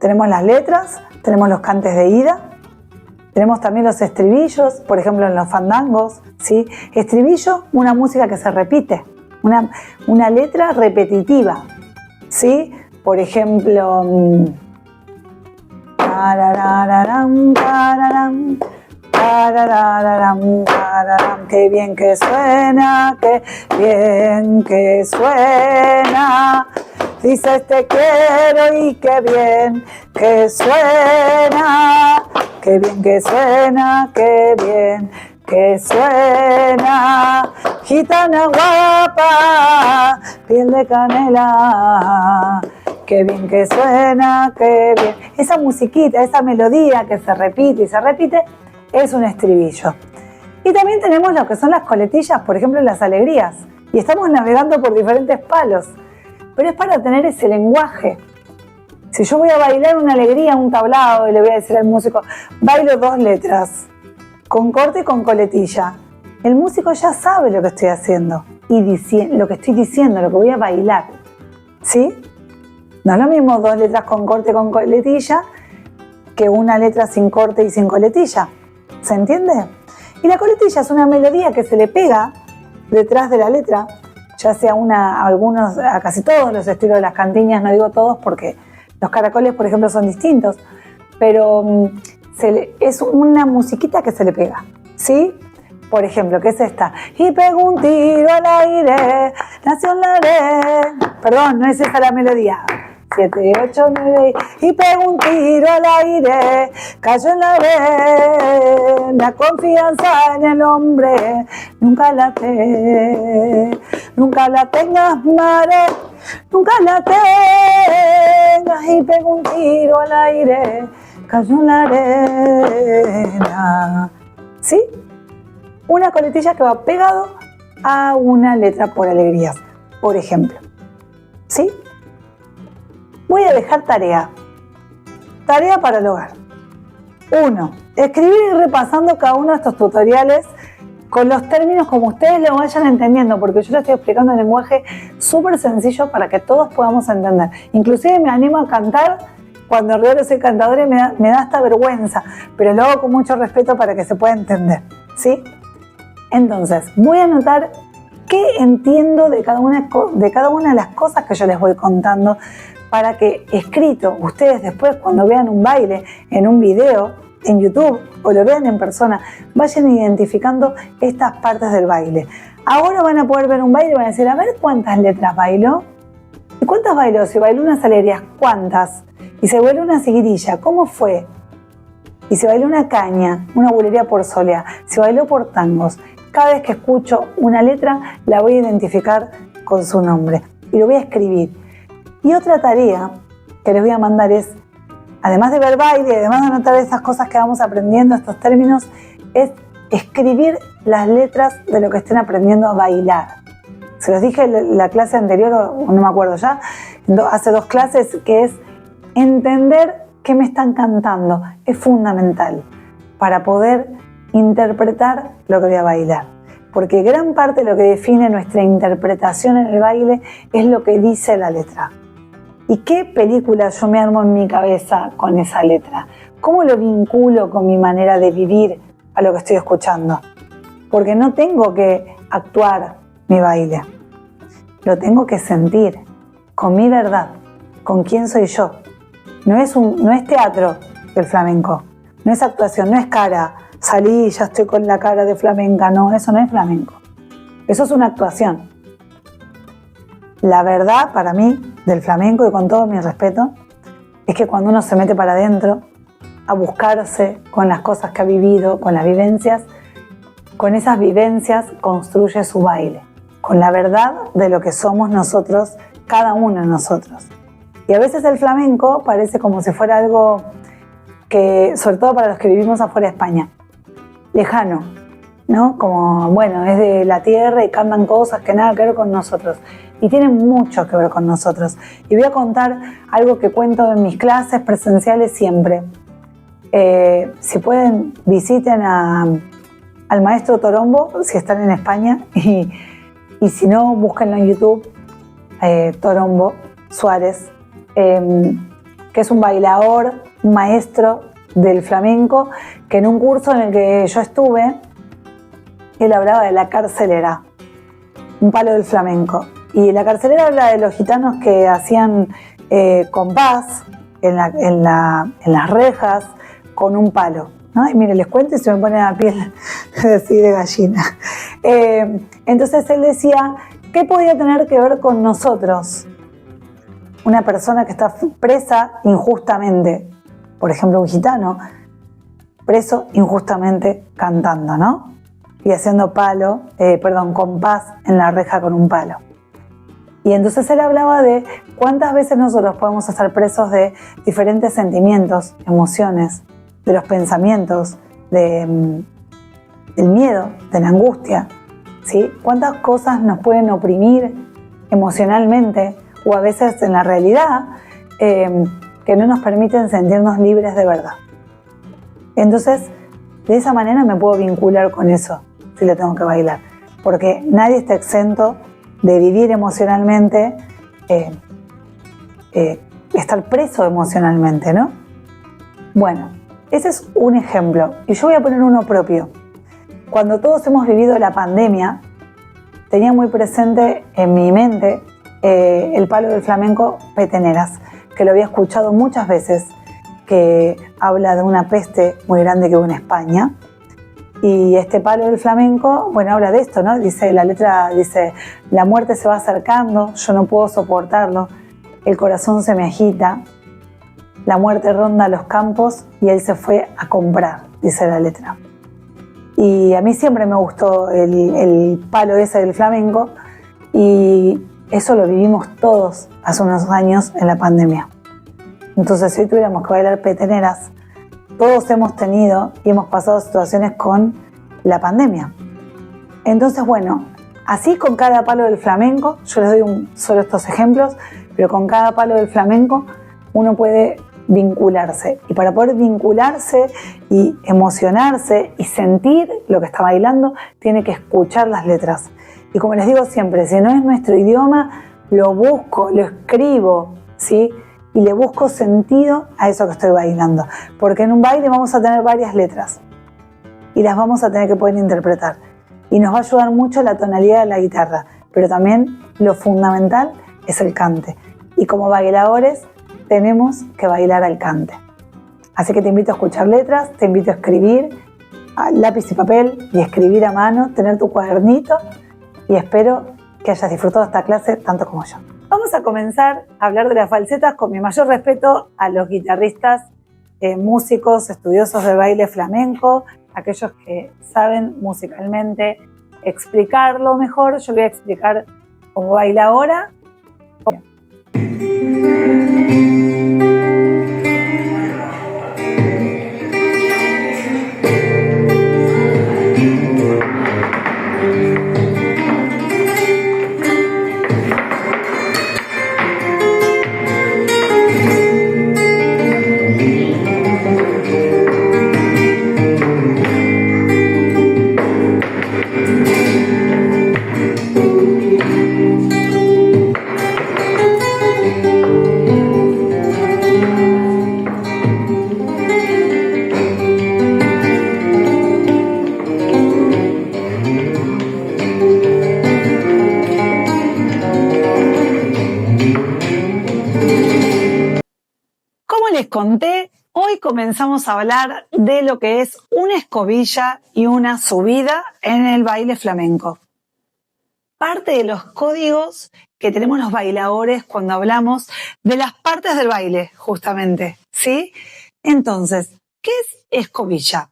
tenemos las letras, tenemos los cantes de ida, tenemos también los estribillos, por ejemplo en los fandangos, ¿sí? Estribillo, una música que se repite, una letra repetitiva, ¿sí? Por ejemplo, tararararam, tararam, tararararam, tararam, qué bien que suena, qué bien que suena. Dices te quiero y qué bien que suena, qué bien que suena, qué bien que suena. Gitana guapa, piel de canela, qué bien que suena, qué bien. Esa musiquita, esa melodía que se repite y se repite, es un estribillo. Y también tenemos lo que son las coletillas, por ejemplo, las alegrías. Y estamos navegando por diferentes palos. Pero es para tener ese lenguaje. Si yo voy a bailar una alegría, un tablao, y le voy a decir al músico, bailo 2 letras, con corte y con coletilla, el músico ya sabe lo que estoy haciendo y lo que estoy diciendo, lo que voy a bailar. ¿Sí? No es lo mismo 2 letras con corte y con coletilla que una letra sin corte y sin coletilla. ¿Se entiende? Y la coletilla es una melodía que se le pega detrás de la letra, ya sea a casi todos los estilos de las cantiñas, no digo todos porque los caracoles, por ejemplo, son distintos, pero es una musiquita que se le pega, ¿sí? Por ejemplo, ¿qué es esta? Y pegó un tiro al aire, nació en la red. Perdón, no es esa la melodía. 7, 8, 9, y pegó un tiro al aire, cayó en la red. La confianza en el hombre, nunca la tengas, mare, nunca la tengas. Y pegó un tiro al aire, cayó en la arena. ¿Sí? Una coletilla que va pegado a una letra por alegrías, por ejemplo. ¿Sí? Voy a dejar tarea para el hogar. 1. Escribir y repasando cada uno de estos tutoriales con los términos como ustedes lo vayan entendiendo, porque yo lo estoy explicando en lenguaje súper sencillo para que todos podamos entender. Inclusive me animo a cantar cuando en realidad soy cantadora y me da hasta vergüenza, pero lo hago con mucho respeto para que se pueda entender, ¿sí? Entonces, voy a anotar qué entiendo de cada una de las cosas que yo les voy contando, para que escrito ustedes después cuando vean un baile en un video en YouTube o lo vean en persona, vayan identificando estas partes del baile. Ahora van a poder ver un baile y van a decir, a ver cuántas letras bailó. ¿Y cuántas bailó? Si bailó unas alegrías, ¿cuántas? Y si bailó una seguidilla, ¿cómo fue? Y si bailó una caña, una bulería por solea, si bailó por tangos. Cada vez que escucho una letra, la voy a identificar con su nombre y lo voy a escribir. Y otra tarea que les voy a mandar es, además de ver baile y además de anotar esas cosas que vamos aprendiendo, estos términos, es escribir las letras de lo que estén aprendiendo a bailar. Se los dije en la clase anterior, o no me acuerdo ya, hace 2 clases, que es entender qué me están cantando. Es fundamental para poder interpretar lo que voy a bailar. Porque gran parte de lo que define nuestra interpretación en el baile es lo que dice la letra. ¿Y qué película yo me armo en mi cabeza con esa letra? ¿Cómo lo vinculo con mi manera de vivir a lo que estoy escuchando? Porque no tengo que actuar mi baile. Lo tengo que sentir con mi verdad, con quién soy yo. No es teatro el flamenco, no es actuación, no es cara. Salí y ya estoy con la cara de flamenca. No, eso no es flamenco. Eso es una actuación. La verdad, para mí, del flamenco, y con todo mi respeto, es que cuando uno se mete para adentro a buscarse con las cosas que ha vivido, con las vivencias, con esas vivencias construye su baile, con la verdad de lo que somos nosotros, cada uno de nosotros. Y a veces el flamenco parece como si fuera algo que, sobre todo para los que vivimos afuera de España, lejano, ¿no? Como, bueno, es de la tierra y cantan cosas que nada que ver con nosotros. Y tienen mucho que ver con nosotros. Y voy a contar algo que cuento en mis clases presenciales siempre. Si pueden, visiten al maestro Torombo, si están en España. Y si no, búsquenlo en YouTube, Torombo Suárez, que es un bailador, un maestro del flamenco, que en un curso en el que yo estuve, él hablaba de la carcelera. un palo del flamenco. Y la carcelera habla de los gitanos que hacían compás en las rejas con un palo, ¿no? Y mire, les cuento y se me pone la piel así de gallina. Entonces él decía, ¿qué podía tener que ver con nosotros? Una persona que está presa injustamente, por ejemplo un gitano, preso injustamente cantando, ¿no? Y haciendo compás en la reja con un palo. Y entonces él hablaba de cuántas veces nosotros podemos estar presos de diferentes sentimientos, emociones, de los pensamientos, del miedo, de la angustia, ¿sí? Cuántas cosas nos pueden oprimir emocionalmente o a veces en la realidad que no nos permiten sentirnos libres de verdad. Entonces, de esa manera me puedo vincular con eso, si lo tengo que bailar, porque nadie está exento de vivir emocionalmente, estar preso emocionalmente, ¿no? Bueno, ese es un ejemplo, y yo voy a poner uno propio. Cuando todos hemos vivido la pandemia, tenía muy presente en mi mente el palo del flamenco Peteneras, que lo había escuchado muchas veces, que habla de una peste muy grande que hubo en España. Y este palo del flamenco, bueno, habla de esto, ¿no? Dice, la letra dice, la muerte se va acercando, yo no puedo soportarlo, el corazón se me agita, la muerte ronda los campos y él se fue a comprar, dice la letra. Y a mí siempre me gustó el palo ese del flamenco y eso lo vivimos todos hace unos años en la pandemia. Entonces, si hoy tuviéramos que bailar peteneras, todos hemos tenido y hemos pasado situaciones con la pandemia. Entonces, bueno, así con cada palo del flamenco, yo les doy solo estos ejemplos, pero con cada palo del flamenco uno puede vincularse. Y para poder vincularse y emocionarse y sentir lo que está bailando, tiene que escuchar las letras. Y como les digo siempre, si no es nuestro idioma, lo busco, lo escribo, ¿sí? Y le busco sentido a eso que estoy bailando. Porque en un baile vamos a tener varias letras y las vamos a tener que poder interpretar. Y nos va a ayudar mucho la tonalidad de la guitarra, pero también lo fundamental es el cante. Y como bailadores tenemos que bailar al cante. Así que te invito a escuchar letras, te invito a escribir a lápiz y papel y escribir a mano, tener tu cuadernito y espero que hayas disfrutado esta clase tanto como yo. Vamos a comenzar a hablar de las falsetas con mi mayor respeto a los guitarristas, músicos, estudiosos de baile flamenco, aquellos que saben musicalmente explicarlo mejor. Yo lo voy a explicar como baila ahora. Les conté, hoy comenzamos a hablar de lo que es una escobilla y una subida en el baile flamenco. Parte de los códigos que tenemos los bailadores cuando hablamos de las partes del baile, justamente, ¿sí? Entonces, ¿qué es escobilla?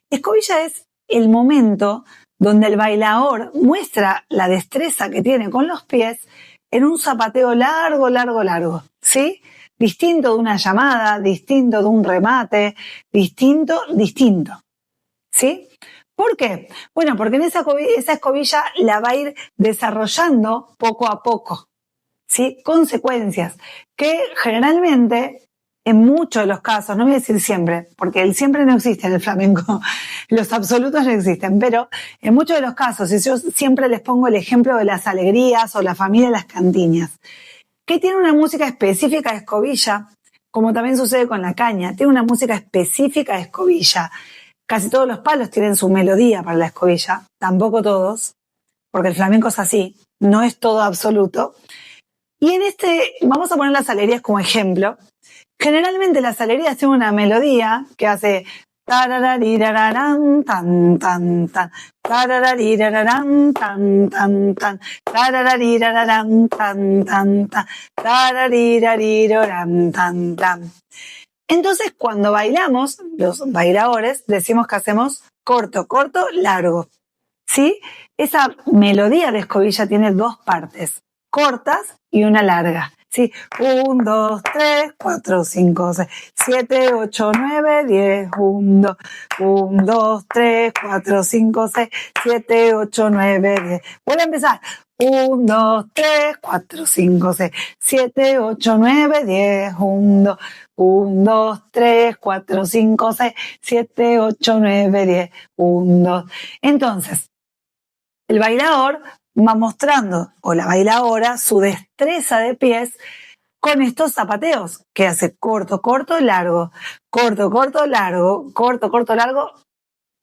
Escobilla es el momento donde el bailador muestra la destreza que tiene con los pies en un zapateo largo, ¿sí? Distinto de una llamada, distinto de un remate, distinto, ¿sí? ¿Por qué? Bueno, porque en esa escobilla la va a ir desarrollando poco a poco, ¿sí? Consecuencias que generalmente, en muchos de los casos, no voy a decir siempre, porque el siempre no existe en el flamenco, los absolutos no existen, pero en muchos de los casos, y yo siempre les pongo el ejemplo de las alegrías o la familia de las cantiñas, que tiene una música específica de escobilla, como también sucede con la caña, tiene una música específica de escobilla. Casi todos los palos tienen su melodía para la escobilla, tampoco todos, porque el flamenco es así, no es todo absoluto. Y en vamos a poner las alegrías como ejemplo. Generalmente las alegrías tienen una melodía que hace tarararirararán, tan, tan, tan, tarararirararán, tan, tan, tan, tarararirararán, tan, tan, tan, tararirarirarán, tan, tan. Entonces, cuando bailamos, los bailadores decimos que hacemos corto, corto, largo. ¿Sí? Esa melodía de escobilla tiene dos partes, cortas y una larga. ¿Sí? 1, 2, 3, 4, 5, 6, 7, 8, 9, 10. 1, 2, 3, 4, 5, 6, 7, 8, 9, 10. Vuelve a empezar. 1, 2, 3, 4, 5, 6, 7, 8, 9, 10. 1, 2, 3, 4, 5, 6, 7, 8, 9, 10. 1, 2. Entonces, el bailador va mostrando, o la bailadora, su destreza de pies con estos zapateos, que hace corto, corto, largo, corto, corto, largo, corto, corto, largo,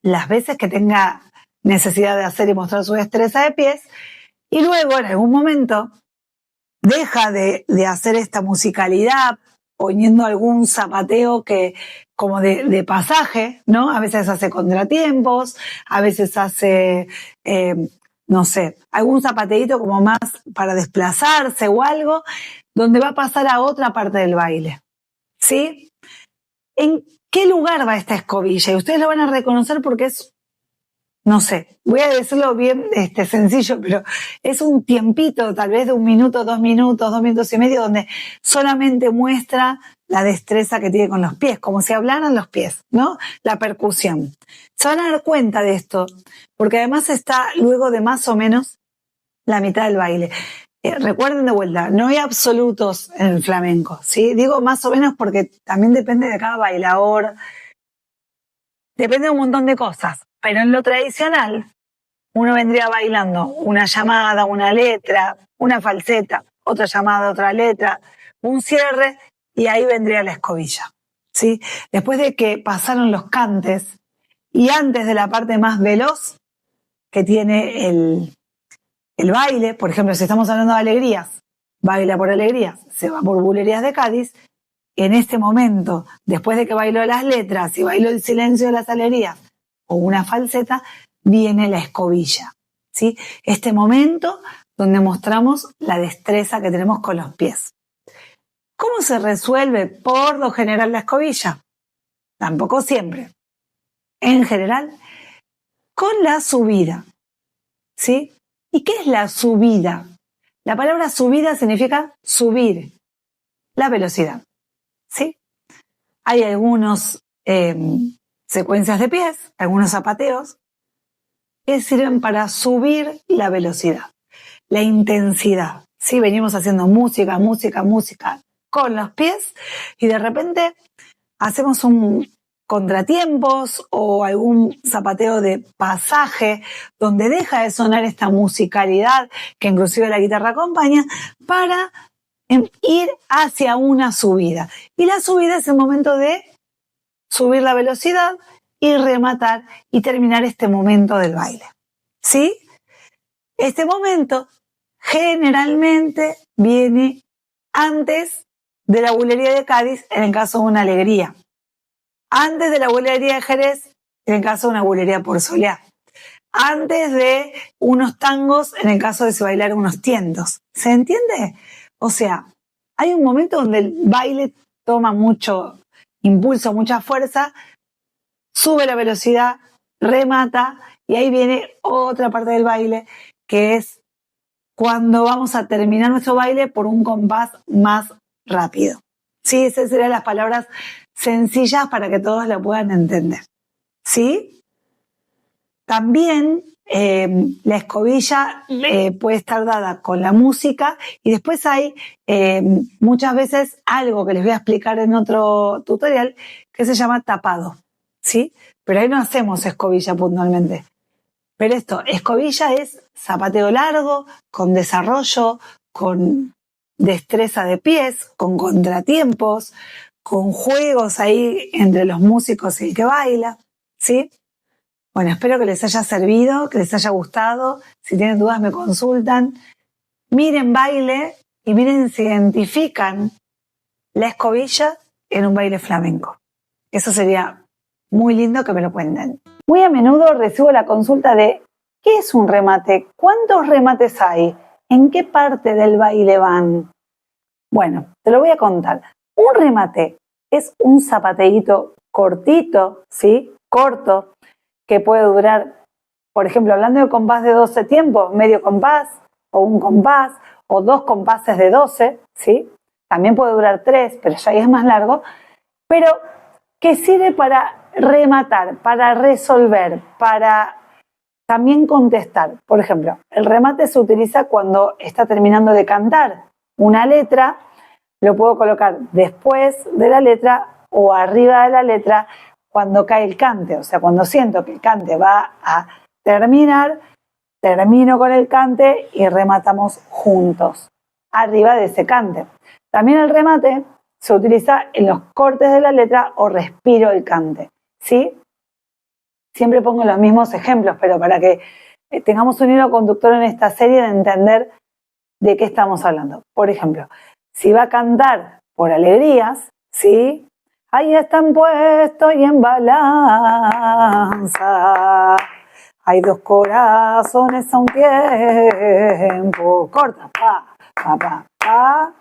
las veces que tenga necesidad de hacer y mostrar su destreza de pies, y luego en algún momento deja de hacer esta musicalidad poniendo algún zapateo que como de pasaje, ¿no? A veces hace contratiempos, a veces hace, no sé, algún zapateíto como más para desplazarse o algo, donde va a pasar a otra parte del baile, ¿sí? ¿En qué lugar va esta escobilla? Y ustedes lo van a reconocer porque es, no sé, voy a decirlo bien sencillo, pero es un tiempito, tal vez de 1 minuto, 2 minutos, 2 minutos y medio, donde solamente muestra la destreza que tiene con los pies, como si hablaran los pies, ¿no? La percusión. Se van a dar cuenta de esto, porque además está luego de más o menos la mitad del baile. Recuerden de vuelta, no hay absolutos en el flamenco, ¿sí? Digo más o menos porque también depende de cada bailador, depende de un montón de cosas. Pero en lo tradicional, uno vendría bailando una llamada, una letra, una falseta, otra llamada, otra letra, un cierre, y ahí vendría la escobilla, ¿sí? Después de que pasaron los cantes y antes de la parte más veloz que tiene el baile, por ejemplo, si estamos hablando de alegrías, baila por alegrías, se va por bulerías de Cádiz, en este momento, después de que bailó las letras y bailó el silencio de las alegrías, o una falseta, viene la escobilla, ¿sí? Este momento donde mostramos la destreza que tenemos con los pies. ¿Cómo se resuelve por lo general la escobilla? Tampoco siempre. En general, con la subida, ¿sí? ¿Y qué es la subida? La palabra subida significa subir la velocidad, ¿sí? Hay algunos secuencias de pies, algunos zapateos, que sirven para subir la velocidad, la intensidad. ¿Sí? Venimos haciendo música, música, música con los pies y de repente hacemos un contratiempos o algún zapateo de pasaje donde deja de sonar esta musicalidad que inclusive la guitarra acompaña para ir hacia una subida. Y la subida es el momento de subir la velocidad y rematar y terminar este momento del baile. ¿Sí? Este momento generalmente viene antes de la bulería de Cádiz en el caso de una alegría. Antes de la bulería de Jerez en el caso de una bulería por soleá. Antes de unos tangos en el caso de se bailar unos tientos. ¿Se entiende? O sea, hay un momento donde el baile toma mucho impulso, mucha fuerza, sube la velocidad, remata y ahí viene otra parte del baile que es cuando vamos a terminar nuestro baile por un compás más rápido. Sí, esas serían las palabras sencillas para que todos la puedan entender. ¿Sí? También la escobilla puede estar dada con la música y después hay muchas veces algo que les voy a explicar en otro tutorial que se llama tapado, ¿sí? Pero ahí no hacemos escobilla puntualmente. Pero esto, escobilla es zapateo largo, con desarrollo, con destreza de pies, con contratiempos, con juegos ahí entre los músicos y el que baila, ¿sí? Bueno, espero que les haya servido, que les haya gustado. Si tienen dudas me consultan. miren baile y miren si identifican la escobilla en un baile flamenco. Eso sería muy lindo que me lo cuenten. Muy a menudo recibo la consulta de ¿qué es un remate? ¿Cuántos remates hay? ¿En qué parte del baile van? Bueno, te lo voy a contar. Un remate es un zapateíto cortito, ¿sí? Corto, que puede durar, por ejemplo, hablando de compás de 12 tiempos, medio compás, o un compás, o 2 compases de 12, ¿sí? También puede durar 3, pero ya ahí es más largo, pero que sirve para rematar, para resolver, para también contestar. Por ejemplo, el remate se utiliza cuando está terminando de cantar una letra, lo puedo colocar después de la letra o arriba de la letra cuando cae el cante, o sea, cuando siento que el cante va a terminar, termino con el cante y rematamos juntos, arriba de ese cante. También el remate se utiliza en los cortes de la letra o respiro el cante, ¿sí? Siempre pongo los mismos ejemplos, pero para que tengamos un hilo conductor en esta serie de entender de qué estamos hablando. Por ejemplo, si va a cantar por alegrías, ¿sí? Ahí están puestos y en balanza. Hay dos corazones a un tiempo. Corta, pa, pa, pa, pa.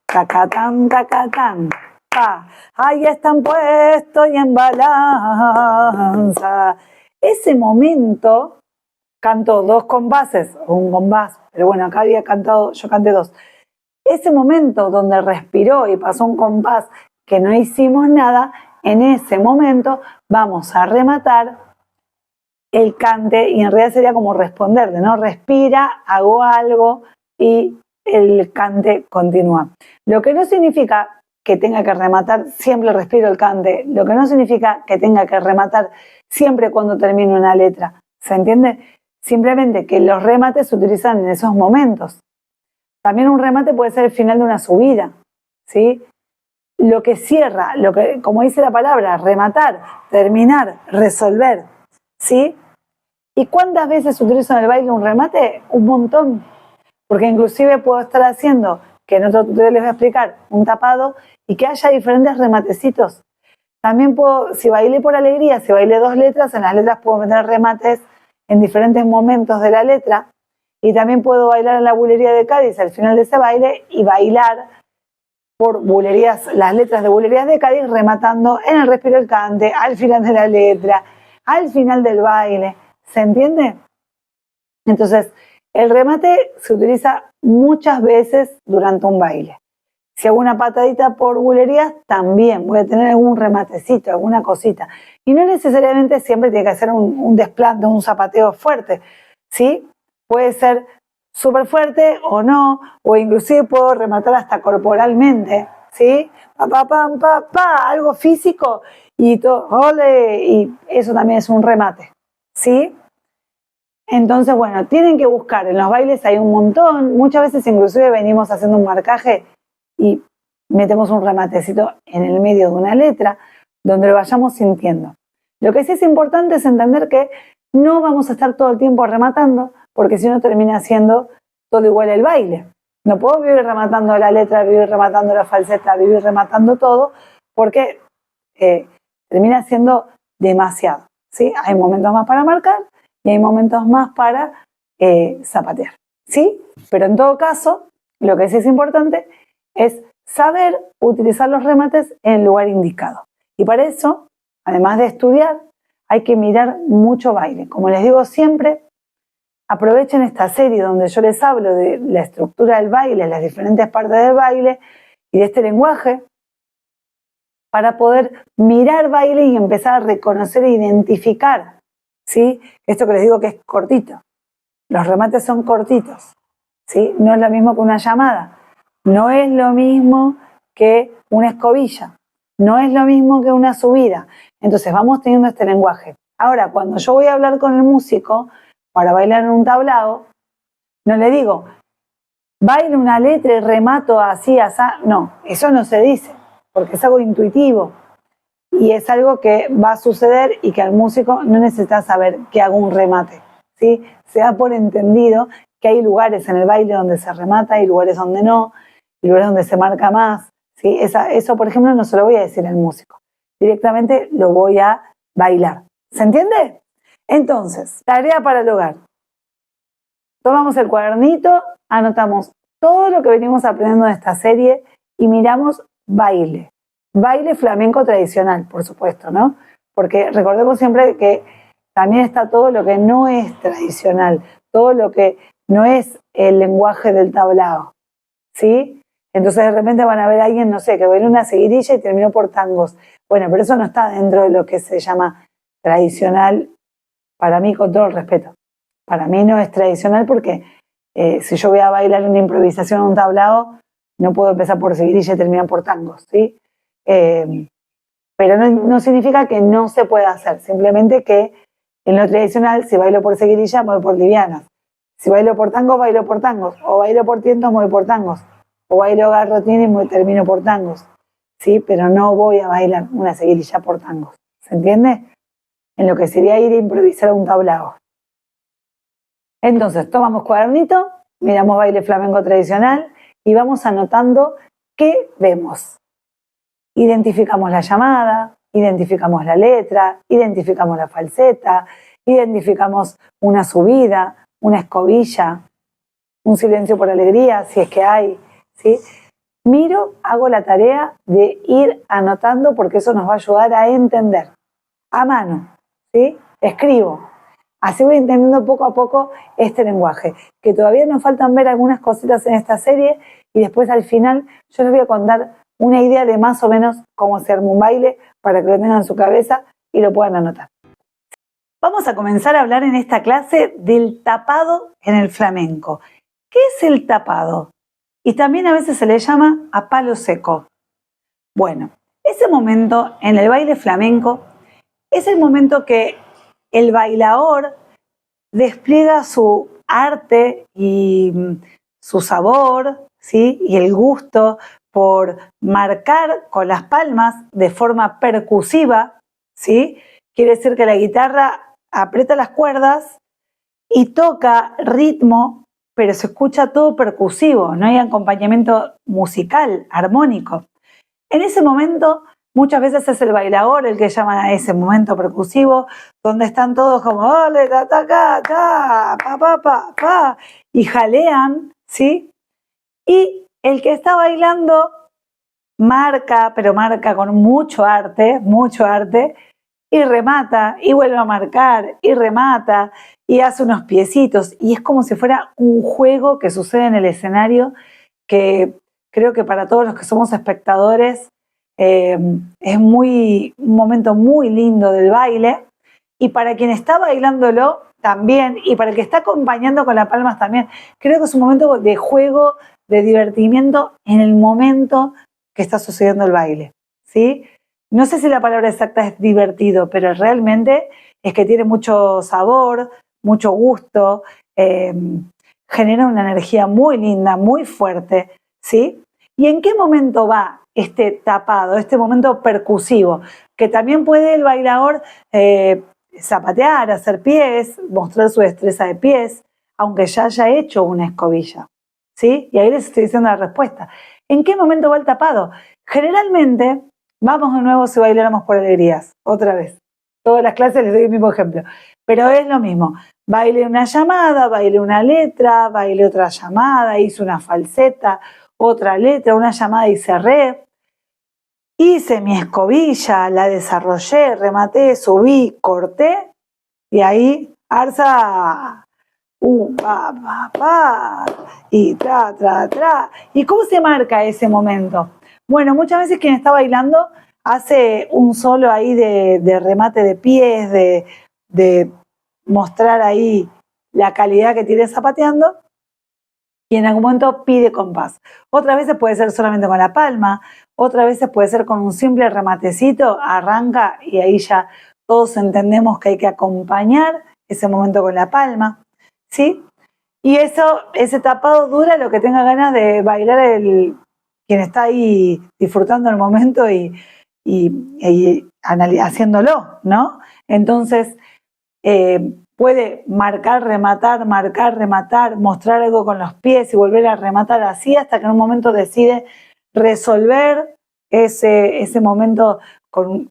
Tacatán, tacatán, pa. Ahí están puestos y en balanza. Ese momento canto 2 compases o un compás, pero bueno, acá había cantado, yo canté 2. Ese momento donde respiró y pasó un compás que no hicimos nada, en ese momento vamos a rematar el cante y en realidad sería como responder, de no respira, hago algo y el cante continúa. Lo que no significa que tenga que rematar siempre respiro el cante, lo que no significa que tenga que rematar siempre cuando termine una letra, ¿se entiende? Simplemente que los remates se utilizan en esos momentos. También un remate puede ser el final de una subida, ¿sí? Lo que cierra, lo que, como dice la palabra, rematar, terminar, resolver, ¿sí? ¿Y cuántas veces se utiliza en el baile un remate? Un montón. Porque inclusive puedo estar haciendo, que en otro tutorial les voy a explicar, un tapado y que haya diferentes rematecitos. También puedo, si bailé por alegría, si bailé 2 letras, en las letras puedo meter remates en diferentes momentos de la letra. Y también puedo bailar en la bulería de Cádiz al final de ese baile y bailar por bulerías, las letras de bulerías de Cádiz, rematando en el respiro del cante, al final de la letra, al final del baile. ¿Se entiende? Entonces, el remate se utiliza muchas veces durante un baile. Si hago una patadita por bulerías, también voy a tener algún rematecito, alguna cosita. Y no necesariamente siempre tiene que ser un desplante, un zapateo fuerte, ¿sí? Puede ser súper fuerte o no, o inclusive puedo rematar hasta corporalmente, ¿sí? Pa, pa, pam, pa, pa, algo físico y todo, ole, y eso también es un remate, ¿sí? Entonces, bueno, tienen que buscar, en los bailes hay un montón, muchas veces inclusive venimos haciendo un marcaje y metemos un rematecito en el medio de una letra, donde lo vayamos sintiendo. Lo que sí es importante es entender que no vamos a estar todo el tiempo rematando, porque si no termina siendo todo igual el baile. No puedo vivir rematando la letra, vivir rematando la falseta, vivir rematando todo, porque termina siendo demasiado, ¿sí? Hay momentos más para marcar y hay momentos más para zapatear, ¿sí? Pero en todo caso, lo que sí es importante es saber utilizar los remates en el lugar indicado. Y para eso, además de estudiar, hay que mirar mucho baile. Como les digo siempre, aprovechen esta serie donde yo les hablo de la estructura del baile, las diferentes partes del baile y de este lenguaje, para poder mirar baile y empezar a reconocer e identificar, ¿sí? Esto que les digo que es cortito. Los remates son cortitos, ¿sí? No es lo mismo que una llamada, no es lo mismo que una escobilla, no es lo mismo que una subida. Entonces vamos teniendo este lenguaje. Ahora, cuando yo voy a hablar con el músico para bailar en un tablao, no le digo, bailo una letra y remato así, asá. No, eso no se dice, porque es algo intuitivo. Y es algo que va a suceder y que al músico no necesita saber que hago un remate, ¿sí? Se da por entendido que hay lugares en el baile donde se remata y lugares donde no, y lugares donde se marca más, ¿sí? Eso, por ejemplo, no se lo voy a decir al músico. Directamente lo voy a bailar. ¿Se entiende? Entonces, tarea para el hogar. Tomamos el cuadernito, anotamos todo lo que venimos aprendiendo en esta serie y miramos baile. Baile flamenco tradicional, por supuesto, ¿no? Porque recordemos siempre que también está todo lo que no es tradicional, todo lo que no es el lenguaje del tablao, ¿sí? Entonces de repente van a ver a alguien, no sé, que bailó una seguidilla y terminó por tangos. Bueno, pero eso no está dentro de lo que se llama tradicional, para mí, con todo el respeto. Para mí no es tradicional porque si yo voy a bailar una improvisación en un tablao, no puedo empezar por seguidilla y terminar por tangos, ¿sí? Pero no significa que no se pueda hacer, simplemente que en lo tradicional, si bailo por seguidilla, me voy por livianas. Si bailo por tangos, bailo por tangos. O bailo por tientos, me voy por tangos. O bailo garrotín y me termino por tangos. ¿Sí? Pero no voy a bailar una seguidilla por tangos. ¿Se entiende? En lo que sería ir a improvisar un tablao. Entonces, tomamos cuadernito, miramos baile flamenco tradicional y vamos anotando qué vemos. Identificamos la llamada, identificamos la letra, identificamos la falseta, identificamos una subida, una escobilla, un silencio por alegría, si es que hay, ¿sí? Miro, hago la tarea de ir anotando porque eso nos va a ayudar a entender. A mano, ¿sí? Escribo. Así voy entendiendo poco a poco este lenguaje, que todavía nos faltan ver algunas cositas en esta serie y después al final yo les voy a contar una idea de más o menos cómo se arma un baile para que lo tengan en su cabeza y lo puedan anotar. Vamos a comenzar a hablar en esta clase del tapado en el flamenco. ¿Qué es el tapado? Y también a veces se le llama a palo seco. Bueno, ese momento en el baile flamenco es el momento que el bailador despliega su arte y su sabor, ¿sí? Y el gusto por marcar con las palmas de forma percusiva, ¿sí? Quiere decir que la guitarra aprieta las cuerdas y toca ritmo, pero se escucha todo percusivo, no hay acompañamiento musical, armónico. En ese momento, muchas veces es el bailador el que llama a ese momento percusivo, donde están todos como ole, ta, ta, ta, ta, pa, pa, pa, pa, y jalean, ¿sí? Y el que está bailando marca, pero marca con mucho arte, y remata, y vuelve a marcar, y remata, y hace unos piecitos, y es como si fuera un juego que sucede en el escenario, que creo que para todos los que somos espectadores es un momento muy lindo del baile, y para quien está bailándolo también, y para el que está acompañando con las palmas también, creo que es un momento de juego, de divertimiento en el momento que está sucediendo el baile, ¿sí? No sé si la palabra exacta es divertido, pero realmente es que tiene mucho sabor, mucho gusto, genera una energía muy linda, muy fuerte, ¿sí? ¿Y en qué momento va este tapado, este momento percusivo? Que también puede el bailador zapatear, hacer pies, mostrar su destreza de pies, aunque ya haya hecho una escobilla, ¿sí? Y ahí les estoy diciendo la respuesta. ¿En qué momento va el tapado? Generalmente, vamos de nuevo si bailáramos por alegrías, otra vez. Todas las clases les doy el mismo ejemplo, pero es lo mismo. Baile una llamada, baile una letra, baile otra llamada, hice una falseta, otra letra, una llamada y cerré. Hice mi escobilla, la desarrollé, rematé, subí, corté y ahí, arza, pa, pa, pa, y tra, tra, tra. ¿Y cómo se marca ese momento? Bueno, muchas veces quien está bailando hace un solo ahí de remate de pies, de mostrar ahí la calidad que tiene zapateando y en algún momento pide compás. Otras veces puede ser solamente con la palma, otras veces puede ser con un simple rematecito, arranca y ahí ya todos entendemos que hay que acompañar ese momento con la palma, ¿sí? Y ese tapado dura lo que tenga ganas de bailar quien está ahí disfrutando el momento y haciéndolo, ¿no? Entonces, puede marcar, rematar, mostrar algo con los pies y volver a rematar así hasta que en un momento decide resolver ese momento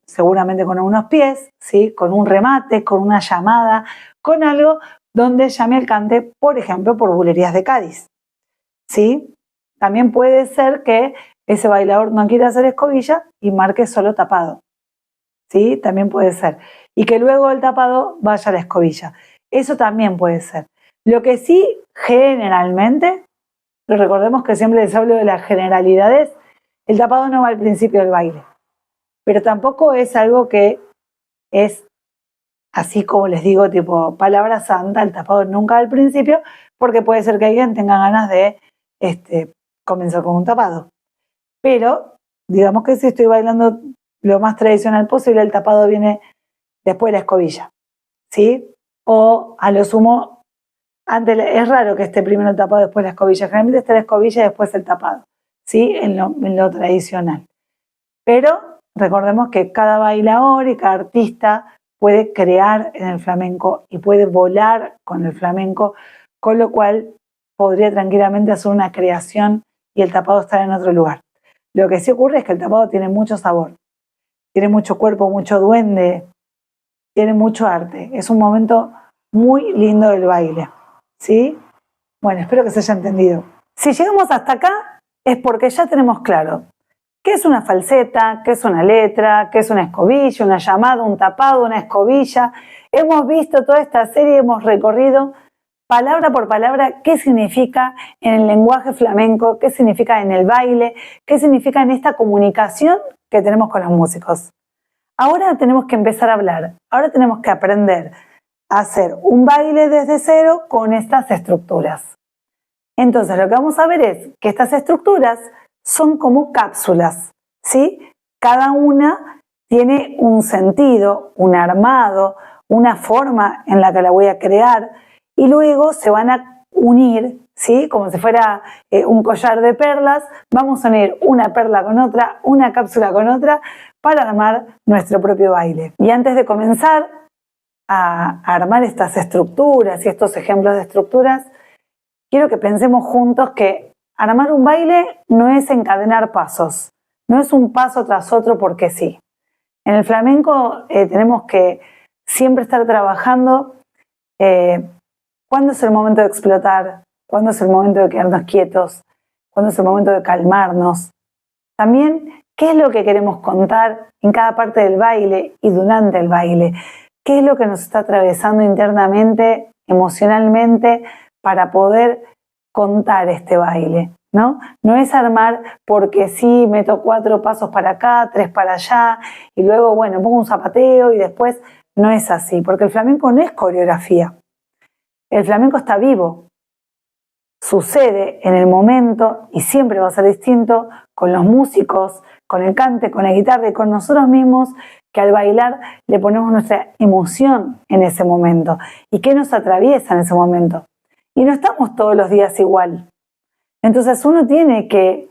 seguramente con unos pies, ¿sí? Con un remate, con una llamada, con algo donde llame al cante, por ejemplo, por Bulerías de Cádiz, ¿sí? También puede ser que ese bailador no quiera hacer escobilla y marque solo tapado, ¿sí? También puede ser. Y que luego el tapado vaya a la escobilla. Eso también puede ser. Lo que sí, generalmente, recordemos que siempre les hablo de las generalidades, el tapado no va al principio del baile. Pero tampoco es algo que es así como les digo, tipo palabra santa, el tapado nunca al principio, porque puede ser que alguien tenga ganas de comenzar con un tapado. Pero, digamos que si estoy bailando lo más tradicional posible, el tapado viene después de la escobilla, ¿sí? O a lo sumo, es raro que esté primero el tapado después la escobilla, generalmente está la escobilla y después el tapado, ¿sí? En lo tradicional. Pero recordemos que cada bailador y cada artista puede crear en el flamenco y puede volar con el flamenco, con lo cual podría tranquilamente hacer una creación y el tapado estar en otro lugar. Lo que sí ocurre es que el tapado tiene mucho sabor, tiene mucho cuerpo, mucho duende, tiene mucho arte. Es un momento muy lindo del baile, ¿sí? Bueno, espero que se haya entendido. Si llegamos hasta acá es porque ya tenemos claro qué es una falseta, qué es una letra, qué es una escobilla, una llamada, un tapado, una escobilla. Hemos visto toda esta serie, hemos recorrido palabra por palabra qué significa en el lenguaje flamenco, qué significa en el baile, qué significa en esta comunicación que tenemos con los músicos. Ahora tenemos que empezar a hablar, ahora tenemos que aprender a hacer un baile desde cero con estas estructuras. Entonces lo que vamos a ver es que estas estructuras son como cápsulas, ¿sí? Cada una tiene un sentido, un armado, una forma en la que la voy a crear y luego se van a unir, ¿sí? Como si fuera un collar de perlas, vamos a unir una perla con otra, una cápsula con otra para armar nuestro propio baile. Y antes de comenzar a armar estas estructuras y estos ejemplos de estructuras, quiero que pensemos juntos que armar un baile no es encadenar pasos, no es un paso tras otro porque sí. En el flamenco tenemos que siempre estar trabajando cuándo es el momento de explotar, cuándo es el momento de quedarnos quietos, cuándo es el momento de calmarnos. También, qué es lo que queremos contar en cada parte del baile y durante el baile. Qué es lo que nos está atravesando internamente, emocionalmente, para poder contar este baile, ¿no? No es armar porque sí, meto 4 pasos para acá, 3 para allá, y luego, bueno, pongo un zapateo y después no es así, porque el flamenco no es coreografía. El flamenco está vivo, sucede en el momento y siempre va a ser distinto con los músicos, con el cante, con la guitarra y con nosotros mismos, que al bailar le ponemos nuestra emoción en ese momento y qué nos atraviesa en ese momento. Y no estamos todos los días igual. Entonces uno tiene que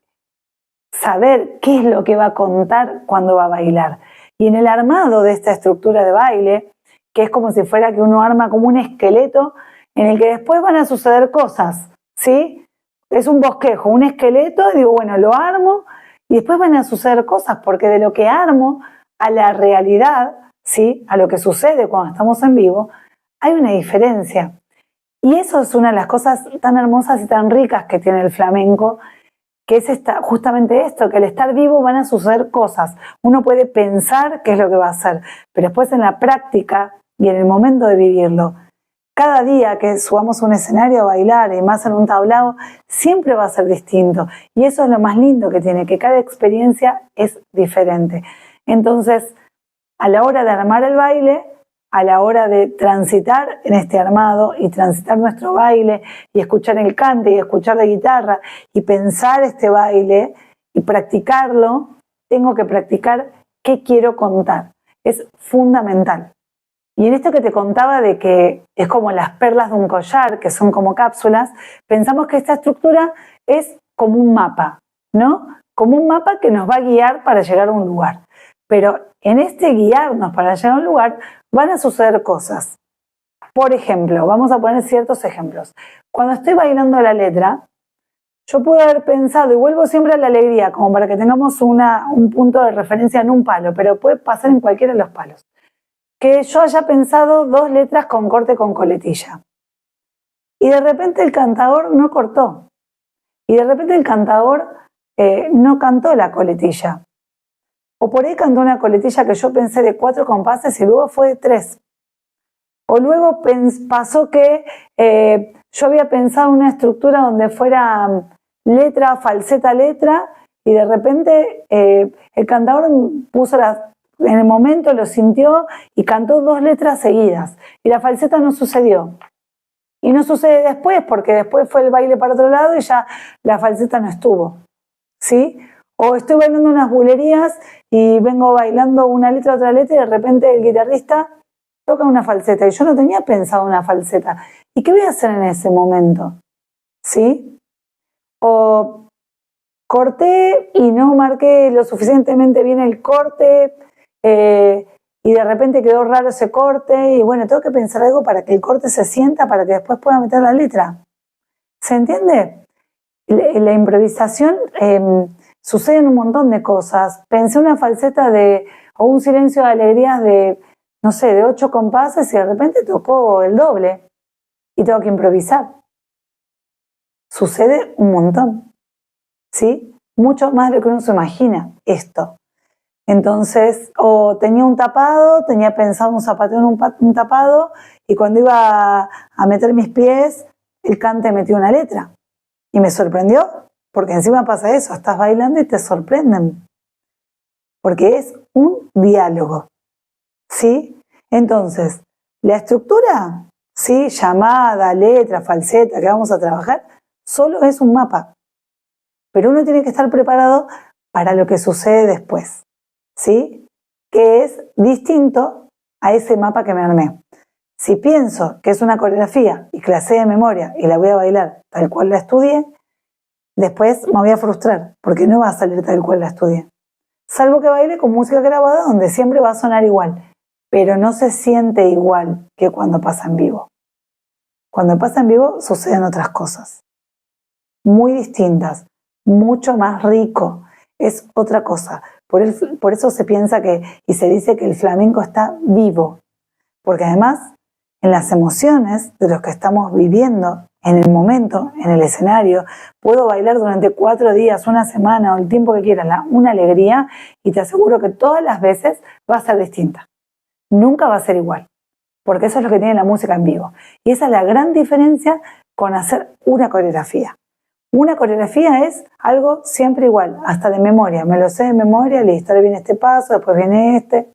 saber qué es lo que va a contar cuando va a bailar. Y en el armado de esta estructura de baile, que es como si fuera que uno arma como un esqueleto en el que después van a suceder cosas, ¿sí? Es un bosquejo, un esqueleto, y digo, bueno, lo armo y después van a suceder cosas, porque de lo que armo a la realidad, ¿sí? A lo que sucede cuando estamos en vivo, hay una diferencia. Y eso es una de las cosas tan hermosas y tan ricas que tiene el flamenco, que es justamente esto, que al estar vivo van a suceder cosas. Uno puede pensar qué es lo que va a hacer, pero después en la práctica y en el momento de vivirlo, cada día que subamos a un escenario a bailar y más en un tablao, siempre va a ser distinto. Y eso es lo más lindo que tiene, que cada experiencia es diferente. Entonces, a la hora de armar el baile, a la hora de transitar en este armado y transitar nuestro baile y escuchar el cante y escuchar la guitarra y pensar este baile y practicarlo, tengo que practicar qué quiero contar. Es fundamental. Y en esto que te contaba de que es como las perlas de un collar, que son como cápsulas, pensamos que esta estructura es como un mapa, ¿no? Como un mapa que nos va a guiar para llegar a un lugar. Pero en este guiarnos para llegar a un lugar van a suceder cosas. Por ejemplo, vamos a poner ciertos ejemplos. Cuando estoy bailando la letra, yo puedo haber pensado, y vuelvo siempre a la alegría, como para que tengamos un punto de referencia en un palo, pero puede pasar en cualquiera de los palos, que yo haya pensado 2 letras con corte con coletilla. Y de repente el cantador no cortó. Y de repente el cantador no cantó la coletilla. O por ahí cantó una coletilla que yo pensé de 4 compases y luego fue de 3. O luego pasó que yo había pensado una estructura donde fuera letra, falseta, letra, y de repente el cantador puso en el momento lo sintió y cantó 2 letras seguidas. Y la falseta no sucedió. Y no sucede después, porque después fue el baile para otro lado y ya la falseta no estuvo, ¿sí? O estoy bailando unas bulerías y vengo bailando una letra, otra letra, y de repente el guitarrista toca una falseta y yo no tenía pensado una falseta. ¿Y qué voy a hacer en ese momento? ¿Sí? O corté y no marqué lo suficientemente bien el corte, y de repente quedó raro ese corte, y bueno, tengo que pensar algo para que el corte se sienta, para que después pueda meter la letra. ¿Se entiende? La improvisación sucede en un montón de cosas. Pensé una falseta o un silencio de alegrías de, no sé, de 8 compases y de repente tocó el doble y tengo que improvisar. Sucede un montón, ¿sí? Mucho más de lo que uno se imagina esto. Entonces, o tenía un tapado, tenía pensado un zapateo en un tapado, y cuando iba a meter mis pies, el cante metió una letra. Y me sorprendió, porque encima pasa eso, estás bailando y te sorprenden. Porque es un diálogo, ¿sí? Entonces, la estructura, ¿sí? Llamada, letra, falseta, que vamos a trabajar, solo es un mapa. Pero uno tiene que estar preparado para lo que sucede después, ¿sí? Que es distinto a ese mapa que me armé. Si pienso que es una coreografía y que la sé de memoria y la voy a bailar tal cual la estudié, después me voy a frustrar porque no va a salir tal cual la estudié. Salvo que baile con música grabada donde siempre va a sonar igual, pero no se siente igual que cuando pasa en vivo. Cuando pasa en vivo suceden otras cosas, muy distintas, mucho más rico, es otra cosa. Por eso se piensa y se dice que el flamenco está vivo, porque además en las emociones de los que estamos viviendo en el momento, en el escenario, puedo bailar durante 4 días, una semana o el tiempo que quieras, una alegría, y te aseguro que todas las veces va a ser distinta. Nunca va a ser igual, porque eso es lo que tiene la música en vivo. Y esa es la gran diferencia con hacer una coreografía. Una coreografía es algo siempre igual, hasta de memoria. Me lo sé de memoria, listo, ahora viene este paso, después viene este,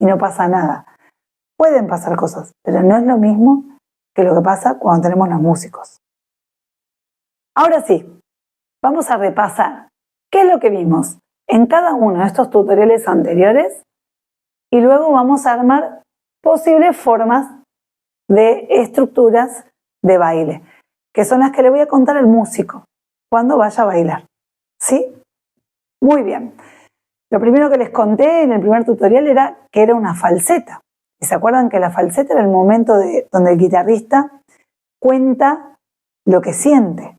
y no pasa nada. Pueden pasar cosas, pero no es lo mismo que lo que pasa cuando tenemos los músicos. Ahora sí, vamos a repasar qué es lo que vimos en cada uno de estos tutoriales anteriores y luego vamos a armar posibles formas de estructuras de baile, que son las que le voy a contar al músico cuando vaya a bailar. ¿Sí? Muy bien. Lo primero que les conté en el primer tutorial era que era una falseta. ¿Y se acuerdan que la falseta era el momento donde el guitarrista cuenta lo que siente,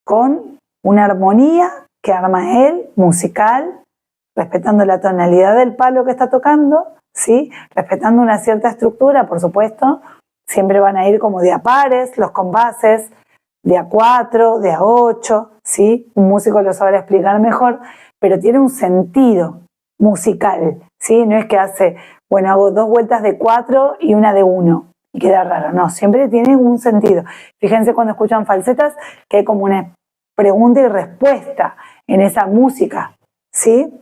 con una armonía que arma él, musical, respetando la tonalidad del palo que está tocando, ¿sí? Respetando una cierta estructura, por supuesto. Siempre van a ir como de a pares los compases, de a 4, de a 8, ¿sí? Un músico lo sabrá explicar mejor, pero tiene un sentido musical, ¿sí? No es que hace, bueno, hago 2 vueltas de 4 y una de 1 y queda raro, no, siempre tiene un sentido. Fíjense cuando escuchan falsetas que hay como una pregunta y respuesta en esa música, ¿sí?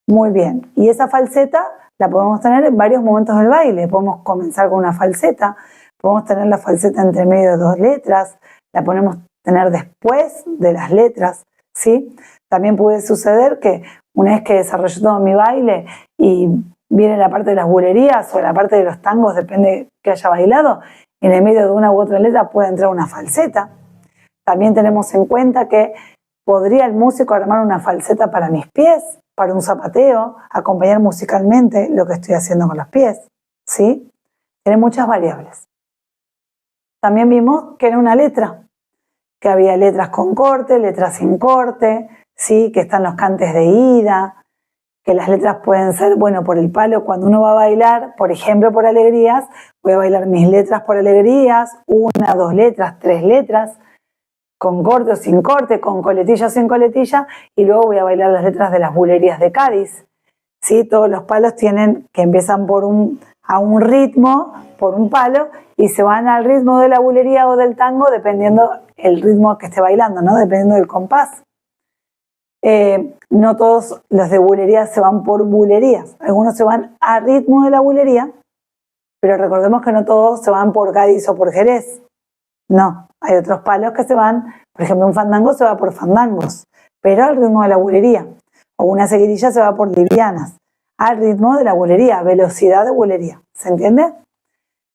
Muy bien, y esa falseta la podemos tener en varios momentos del baile. Podemos comenzar con una falseta, podemos tener la falseta entre medio de 2 letras, la podemos tener después de las letras, ¿sí? También puede suceder que una vez que desarrollé todo mi baile y viene la parte de las bulerías o la parte de los tangos, depende de que haya bailado, en el medio de una u otra letra puede entrar una falseta. También tenemos en cuenta que podría el músico armar una falseta para mis pies, para un zapateo, acompañar musicalmente lo que estoy haciendo con los pies, ¿sí? tiene muchas variables. También vimos que era una letra, que había letras con corte, letras sin corte, ¿sí? Que están los cantes de ida, que las letras pueden ser, bueno, por el palo, cuando uno va a bailar, por ejemplo, por alegrías, voy a bailar mis letras por alegrías, 1, 2 letras, 3 letras, con corte o sin corte, con coletilla o sin coletilla, y luego voy a bailar las letras de las bulerías de Cádiz. ¿Sí? Todos los palos tienen que empiezan a un ritmo, por un palo, y se van al ritmo de la bulería o del tango, dependiendo el ritmo que esté bailando, ¿no? Dependiendo del compás. No todos los de bulería se van por bulerías, algunos se van a ritmo de la bulería, pero recordemos que no todos se van por Cádiz o por Jerez. No, hay otros palos que se van, por ejemplo, un fandango se va por fandangos, pero al ritmo de la bulería. O una seguidilla se va por livianas, al ritmo de la bulería, velocidad de bulería. ¿Se entiende?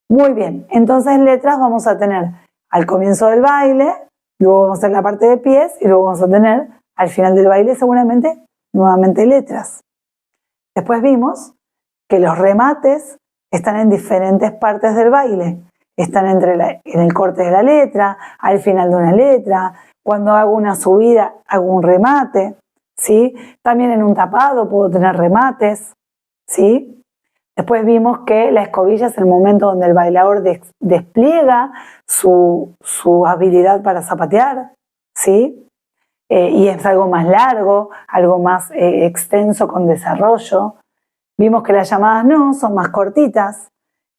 Muy bien, entonces letras vamos a tener al comienzo del baile, luego vamos a hacer la parte de pies y luego vamos a tener al final del baile seguramente nuevamente letras. Después vimos que los remates están en diferentes partes del baile. Están en el corte de la letra, al final de una letra, cuando hago una subida hago un remate, ¿sí? También en un tapado puedo tener remates, ¿sí? Después vimos que la escobilla es el momento donde el bailador despliega su habilidad para zapatear, ¿sí? Y es algo más largo, algo más extenso con desarrollo. Vimos que las llamadas no, son más cortitas,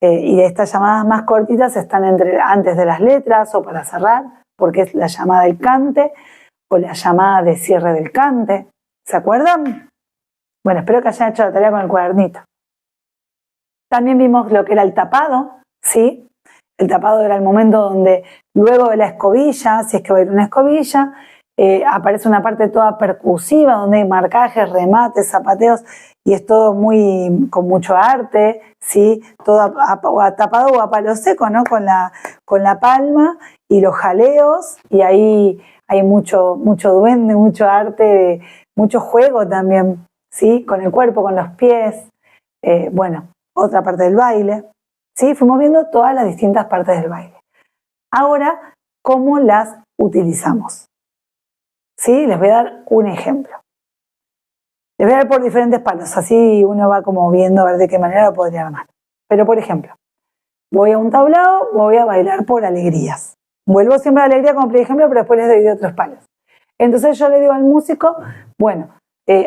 y de estas llamadas más cortitas están antes de las letras o para cerrar, porque es la llamada del cante o la llamada de cierre del cante. ¿Se acuerdan? Bueno, espero que hayan hecho la tarea con el cuadernito. También vimos lo que era el tapado, ¿sí? El tapado era el momento donde luego de la escobilla, si es que va a ir una escobilla, aparece una parte toda percusiva donde hay marcajes, remates, zapateos y es todo con mucho arte, ¿sí? Todo tapado o a palo seco, ¿no? Con la palma y los jaleos y ahí hay mucho duende, mucho arte, mucho juego también, ¿sí? Con el cuerpo, con los pies, bueno, otra parte del baile, ¿sí? Fuimos viendo todas las distintas partes del baile. Ahora, ¿cómo las utilizamos? ¿Sí? Les voy a dar un ejemplo. Les voy a dar por diferentes palos, así uno va como viendo a ver de qué manera lo podría armar. Pero por ejemplo, voy a un tablao, voy a bailar por alegrías. Vuelvo siempre a la alegría como ejemplo, pero después les doy de otros palos. Entonces yo le digo al músico, bueno,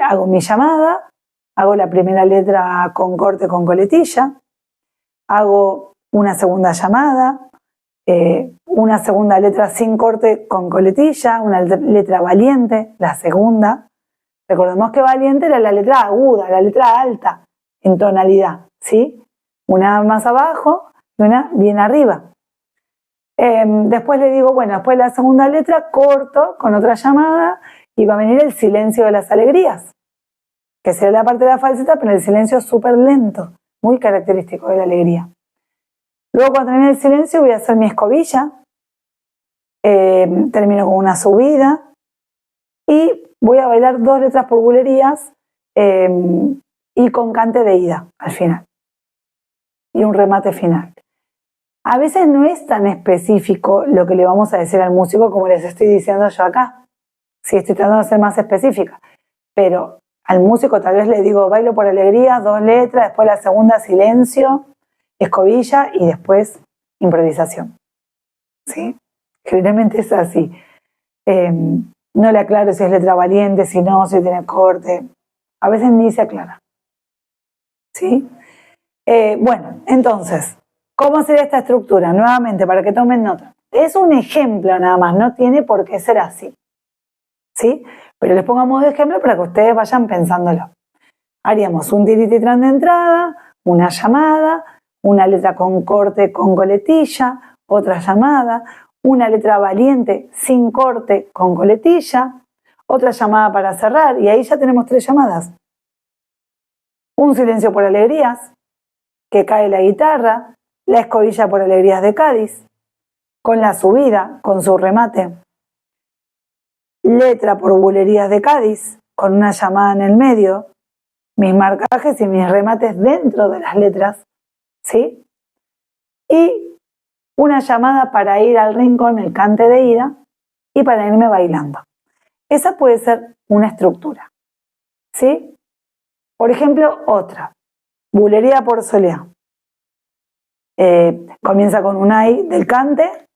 hago mi llamada, hago la primera letra con corte con coletilla, hago una segunda llamada, una segunda letra sin corte con coletilla, una letra valiente, la segunda. Recordemos que valiente era la letra aguda, la letra alta en tonalidad, ¿sí? Una más abajo y una bien arriba. Después le digo, bueno, después de la segunda letra corto con otra llamada y va a venir el silencio de las alegrías, que sería la parte de la falseta, pero el silencio es súper lento, muy característico de la alegría. Luego cuando termine el silencio voy a hacer mi escobilla, termino con una subida y voy a bailar 2 letras por bulerías y con cante de ida al final y un remate final. A veces no es tan específico lo que le vamos a decir al músico como les estoy diciendo yo acá. Sí, estoy tratando de ser más específica, pero al músico tal vez le digo bailo por alegría, 2 letras, después la segunda silencio, escobilla y después improvisación. ¿Sí? Generalmente es así. No le aclaro si es letra valiente, si no, si tiene corte. A veces ni se aclara. ¿Sí? Bueno, entonces, ¿cómo sería esta estructura? Nuevamente, para que tomen nota. Es un ejemplo nada más, no tiene por qué ser así. ¿Sí? Pero les pongo a modo de ejemplo para que ustedes vayan pensándolo. Haríamos un tirititran de entrada, una llamada, una letra con corte con coletilla, otra llamada, una letra valiente sin corte con coletilla, otra llamada para cerrar y ahí ya tenemos 3 llamadas. Un silencio por alegrías, que cae la guitarra, la escobilla por alegrías de Cádiz, con la subida, con su remate, letra por bulerías de Cádiz, con una llamada en el medio, mis marcajes y mis remates dentro de las letras, ¿sí? y una llamada para ir al rincón, el cante de ida, y para irme bailando. Esa puede ser una estructura, ¿sí? Por ejemplo, otra, bulería por soleá. Comienza con un ay del cante,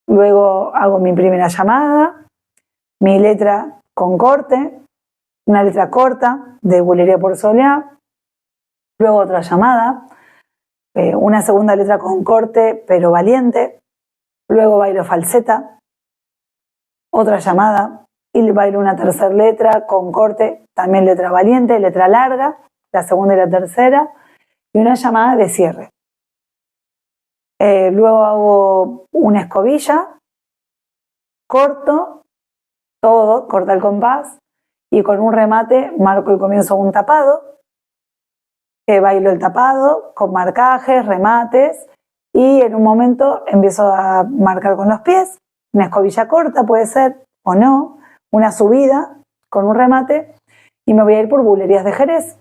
luego hago mi primera llamada, mi letra con corte, una letra corta de bulería por soleá, luego otra llamada, una segunda letra con corte pero valiente, luego bailo falseta, otra llamada y bailo una tercera letra con corte, también letra valiente, letra larga, la segunda y la tercera, y una llamada de cierre. Luego hago una escobilla, corto todo, corta el compás y con un remate marco el comienzo de un tapado, bailo el tapado con marcajes, remates y en un momento empiezo a marcar con los pies, una escobilla corta puede ser o no, una subida con un remate y me voy a ir por bulerías de Jerez.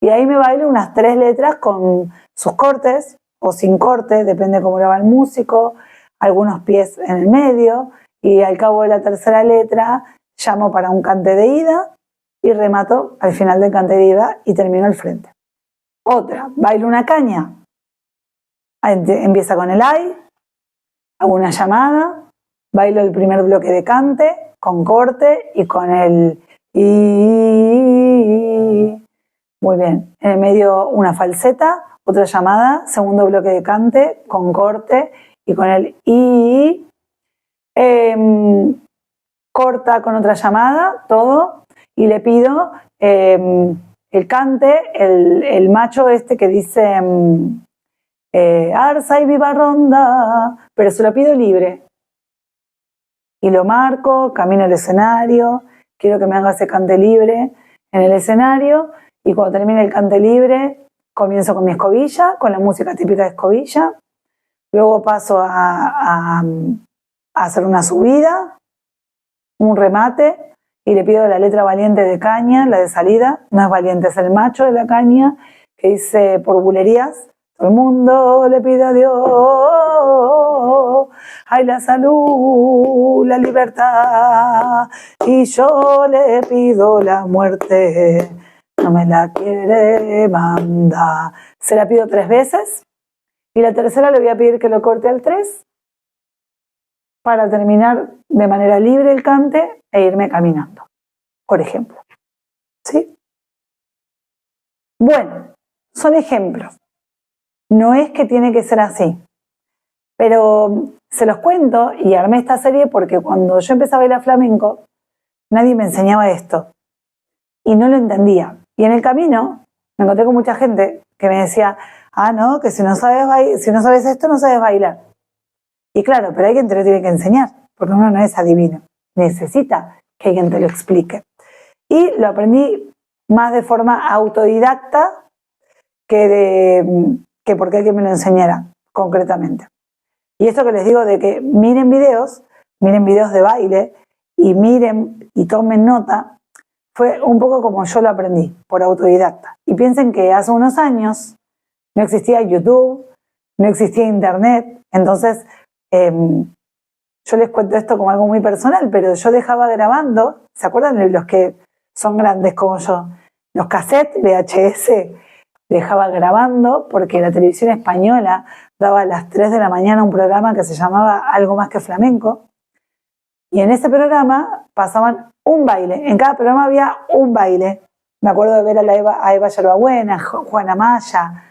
Y ahí me bailo unas 3 letras con sus cortes o sin corte, depende cómo lo va el músico, algunos pies en el medio y al cabo de la tercera letra llamo para un cante de ida y remato al final del cante de ida y termino al frente. Otra, bailo una caña, empieza con el ay, hago una llamada, bailo el primer bloque de cante con corte y con el i. Muy bien, en el medio una falseta, otra llamada, segundo bloque de cante con corte y con el i. Corta con otra llamada, todo, y le pido el cante, el macho este que dice Arza y viva ronda, pero se lo pido libre. Y lo marco, camino al escenario, quiero que me haga ese cante libre en el escenario, y cuando termine el cante libre, comienzo con mi escobilla, con la música típica de escobilla, luego paso a hacer una subida, un remate, y le pido la letra valiente de caña, la de salida, no es valiente, es el macho de la caña, que dice por bulerías, todo el mundo le pide a Dios, ay la salud, la libertad, y yo le pido la muerte, no me la quiere mandar. Se la pido 3 veces, y la tercera le voy a pedir que lo corte al 3, para terminar de manera libre el cante e irme caminando, por ejemplo. ¿Sí? Bueno, son ejemplos. No es que tiene que ser así, pero se los cuento y armé esta serie porque cuando yo empecé a bailar flamenco, nadie me enseñaba esto y no lo entendía. Y en el camino me encontré con mucha gente que me decía, no, que si no sabes esto no sabes bailar. Y claro, pero alguien te lo tiene que enseñar, porque uno no es adivino, necesita que alguien te lo explique. Y lo aprendí más de forma autodidacta que porque alguien me lo enseñara concretamente. Y esto que les digo de que miren videos de baile y miren y tomen nota, fue un poco como yo lo aprendí, por autodidacta. Y piensen que hace unos años no existía YouTube, no existía Internet, entonces yo les cuento esto como algo muy personal, pero yo dejaba grabando, ¿se acuerdan de los que son grandes como yo? Los cassettes VHS, dejaba grabando porque la televisión española daba a las 3 de la mañana un programa que se llamaba Algo más que flamenco, y en ese programa pasaban un baile, en cada programa había un baile. Me acuerdo de ver a Eva Yerbabuena, Juana Maya,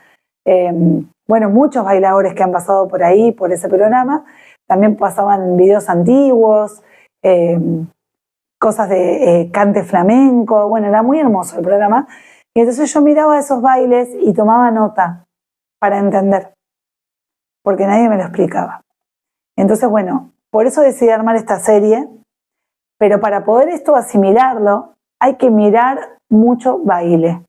bueno, muchos bailadores que han pasado por ahí, por ese programa. También pasaban videos antiguos, cosas de cante flamenco. Bueno, era muy hermoso el programa. Y entonces yo miraba esos bailes y tomaba nota para entender, porque nadie me lo explicaba. Entonces, bueno, por eso decidí armar esta serie, pero para poder esto asimilarlo, hay que mirar mucho baile,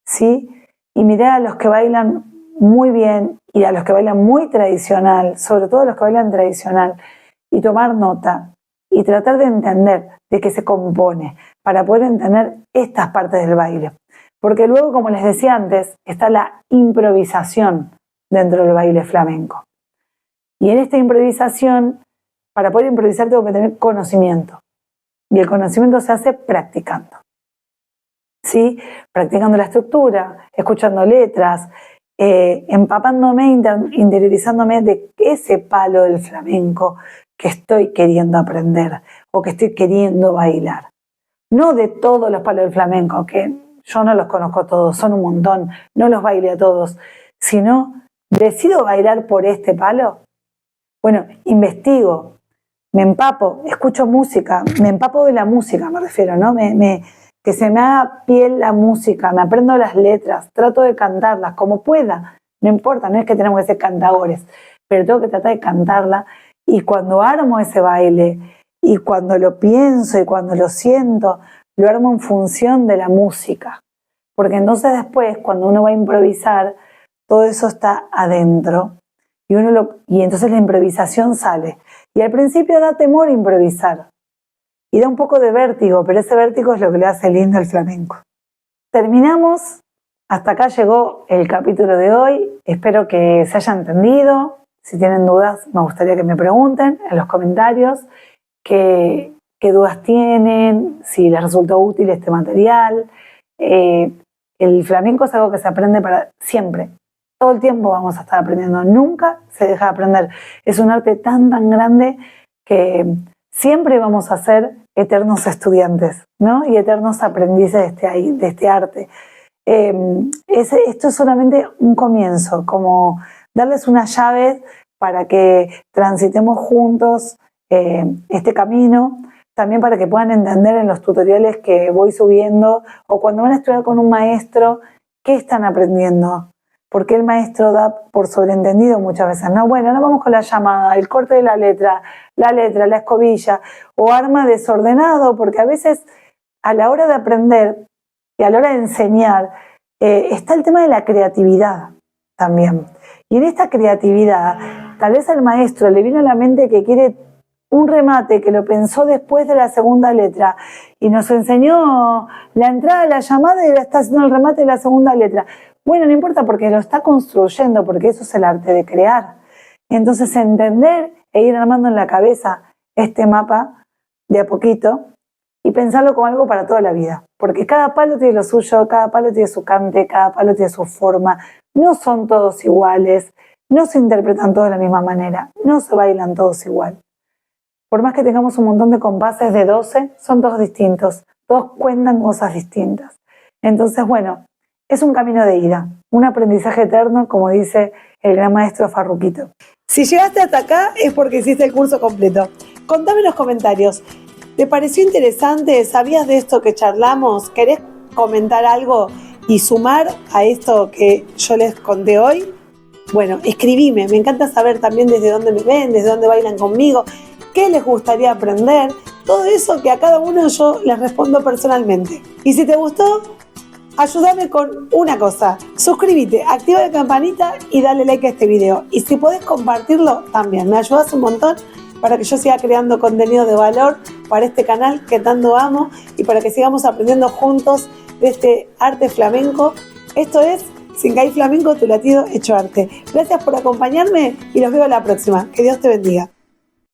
¿sí? Y mirar a los que bailan muy bien y a los que bailan muy tradicional, sobre todo a los que bailan tradicional, y tomar nota y tratar de entender de qué se compone para poder entender estas partes del baile. Porque luego, como les decía antes, está la improvisación dentro del baile flamenco. Y en esta improvisación, para poder improvisar tengo que tener conocimiento. Y el conocimiento se hace practicando. ¿Sí? Practicando la estructura, escuchando letras, empapándome, interiorizándome de ese palo del flamenco que estoy queriendo aprender o que estoy queriendo bailar. No de todos los palos del flamenco, que yo no los conozco todos, son un montón, no los bailé a todos, sino decido bailar por este palo. Bueno, investigo, me empapo, escucho música, me empapo de la música, me refiero, ¿no? Que se me haga piel la música, me aprendo las letras, trato de cantarlas como pueda, no importa, no es que tenemos que ser cantadores, pero tengo que tratar de cantarla, y cuando armo ese baile, y cuando lo pienso y cuando lo siento, lo armo en función de la música, porque entonces después, cuando uno va a improvisar, todo eso está adentro, y entonces la improvisación sale, y al principio da temor improvisar, y da un poco de vértigo, pero ese vértigo es lo que le hace lindo al flamenco. Terminamos, hasta acá llegó el capítulo de hoy, espero que se haya entendido. Si tienen dudas, me gustaría que me pregunten en los comentarios qué dudas tienen, si les resultó útil este material. El flamenco es algo que se aprende para siempre, todo el tiempo vamos a estar aprendiendo, nunca se deja de aprender. Es un arte tan grande que siempre vamos a ser eternos estudiantes, ¿no? Y eternos aprendices de este arte. Esto es solamente un comienzo, como darles una llave para que transitemos juntos este camino, también para que puedan entender en los tutoriales que voy subiendo o cuando van a estudiar con un maestro, qué están aprendiendo. Porque el maestro da por sobreentendido muchas veces, ¿no? Bueno, ahora vamos con la llamada, el corte de la letra, la escobilla, o arma desordenado, porque a veces a la hora de aprender y a la hora de enseñar está el tema de la creatividad también. Y en esta creatividad, tal vez al maestro le vino a la mente que quiere un remate, que lo pensó después de la segunda letra, y nos enseñó la entrada de la llamada y ahora está haciendo el remate de la segunda letra. Bueno, no importa porque lo está construyendo, porque eso es el arte de crear. Entonces entender e ir armando en la cabeza este mapa de a poquito y pensarlo como algo para toda la vida. Porque cada palo tiene lo suyo, cada palo tiene su cante, cada palo tiene su forma. No son todos iguales, no se interpretan todos de la misma manera, no se bailan todos igual. Por más que tengamos un montón de compases de 12, son todos distintos, todos cuentan cosas distintas. Entonces, bueno, es un camino de ida, un aprendizaje eterno, como dice el gran maestro Farruquito. Si llegaste hasta acá es porque hiciste el curso completo. Contame en los comentarios, ¿te pareció interesante? ¿Sabías de esto que charlamos? ¿Querés comentar algo y sumar a esto que yo les conté hoy? Bueno, escribime, me encanta saber también desde dónde me ven, desde dónde bailan conmigo, qué les gustaría aprender, todo eso que a cada uno yo les respondo personalmente. Y si te gustó, ayúdame con una cosa, suscríbete, activa la campanita y dale like a este video. Y si podés compartirlo también, me ayudas un montón para que yo siga creando contenido de valor para este canal que tanto amo y para que sigamos aprendiendo juntos de este arte flamenco. Esto es Sincay Flamenco, tu latido hecho arte. Gracias por acompañarme y los veo la próxima. Que Dios te bendiga.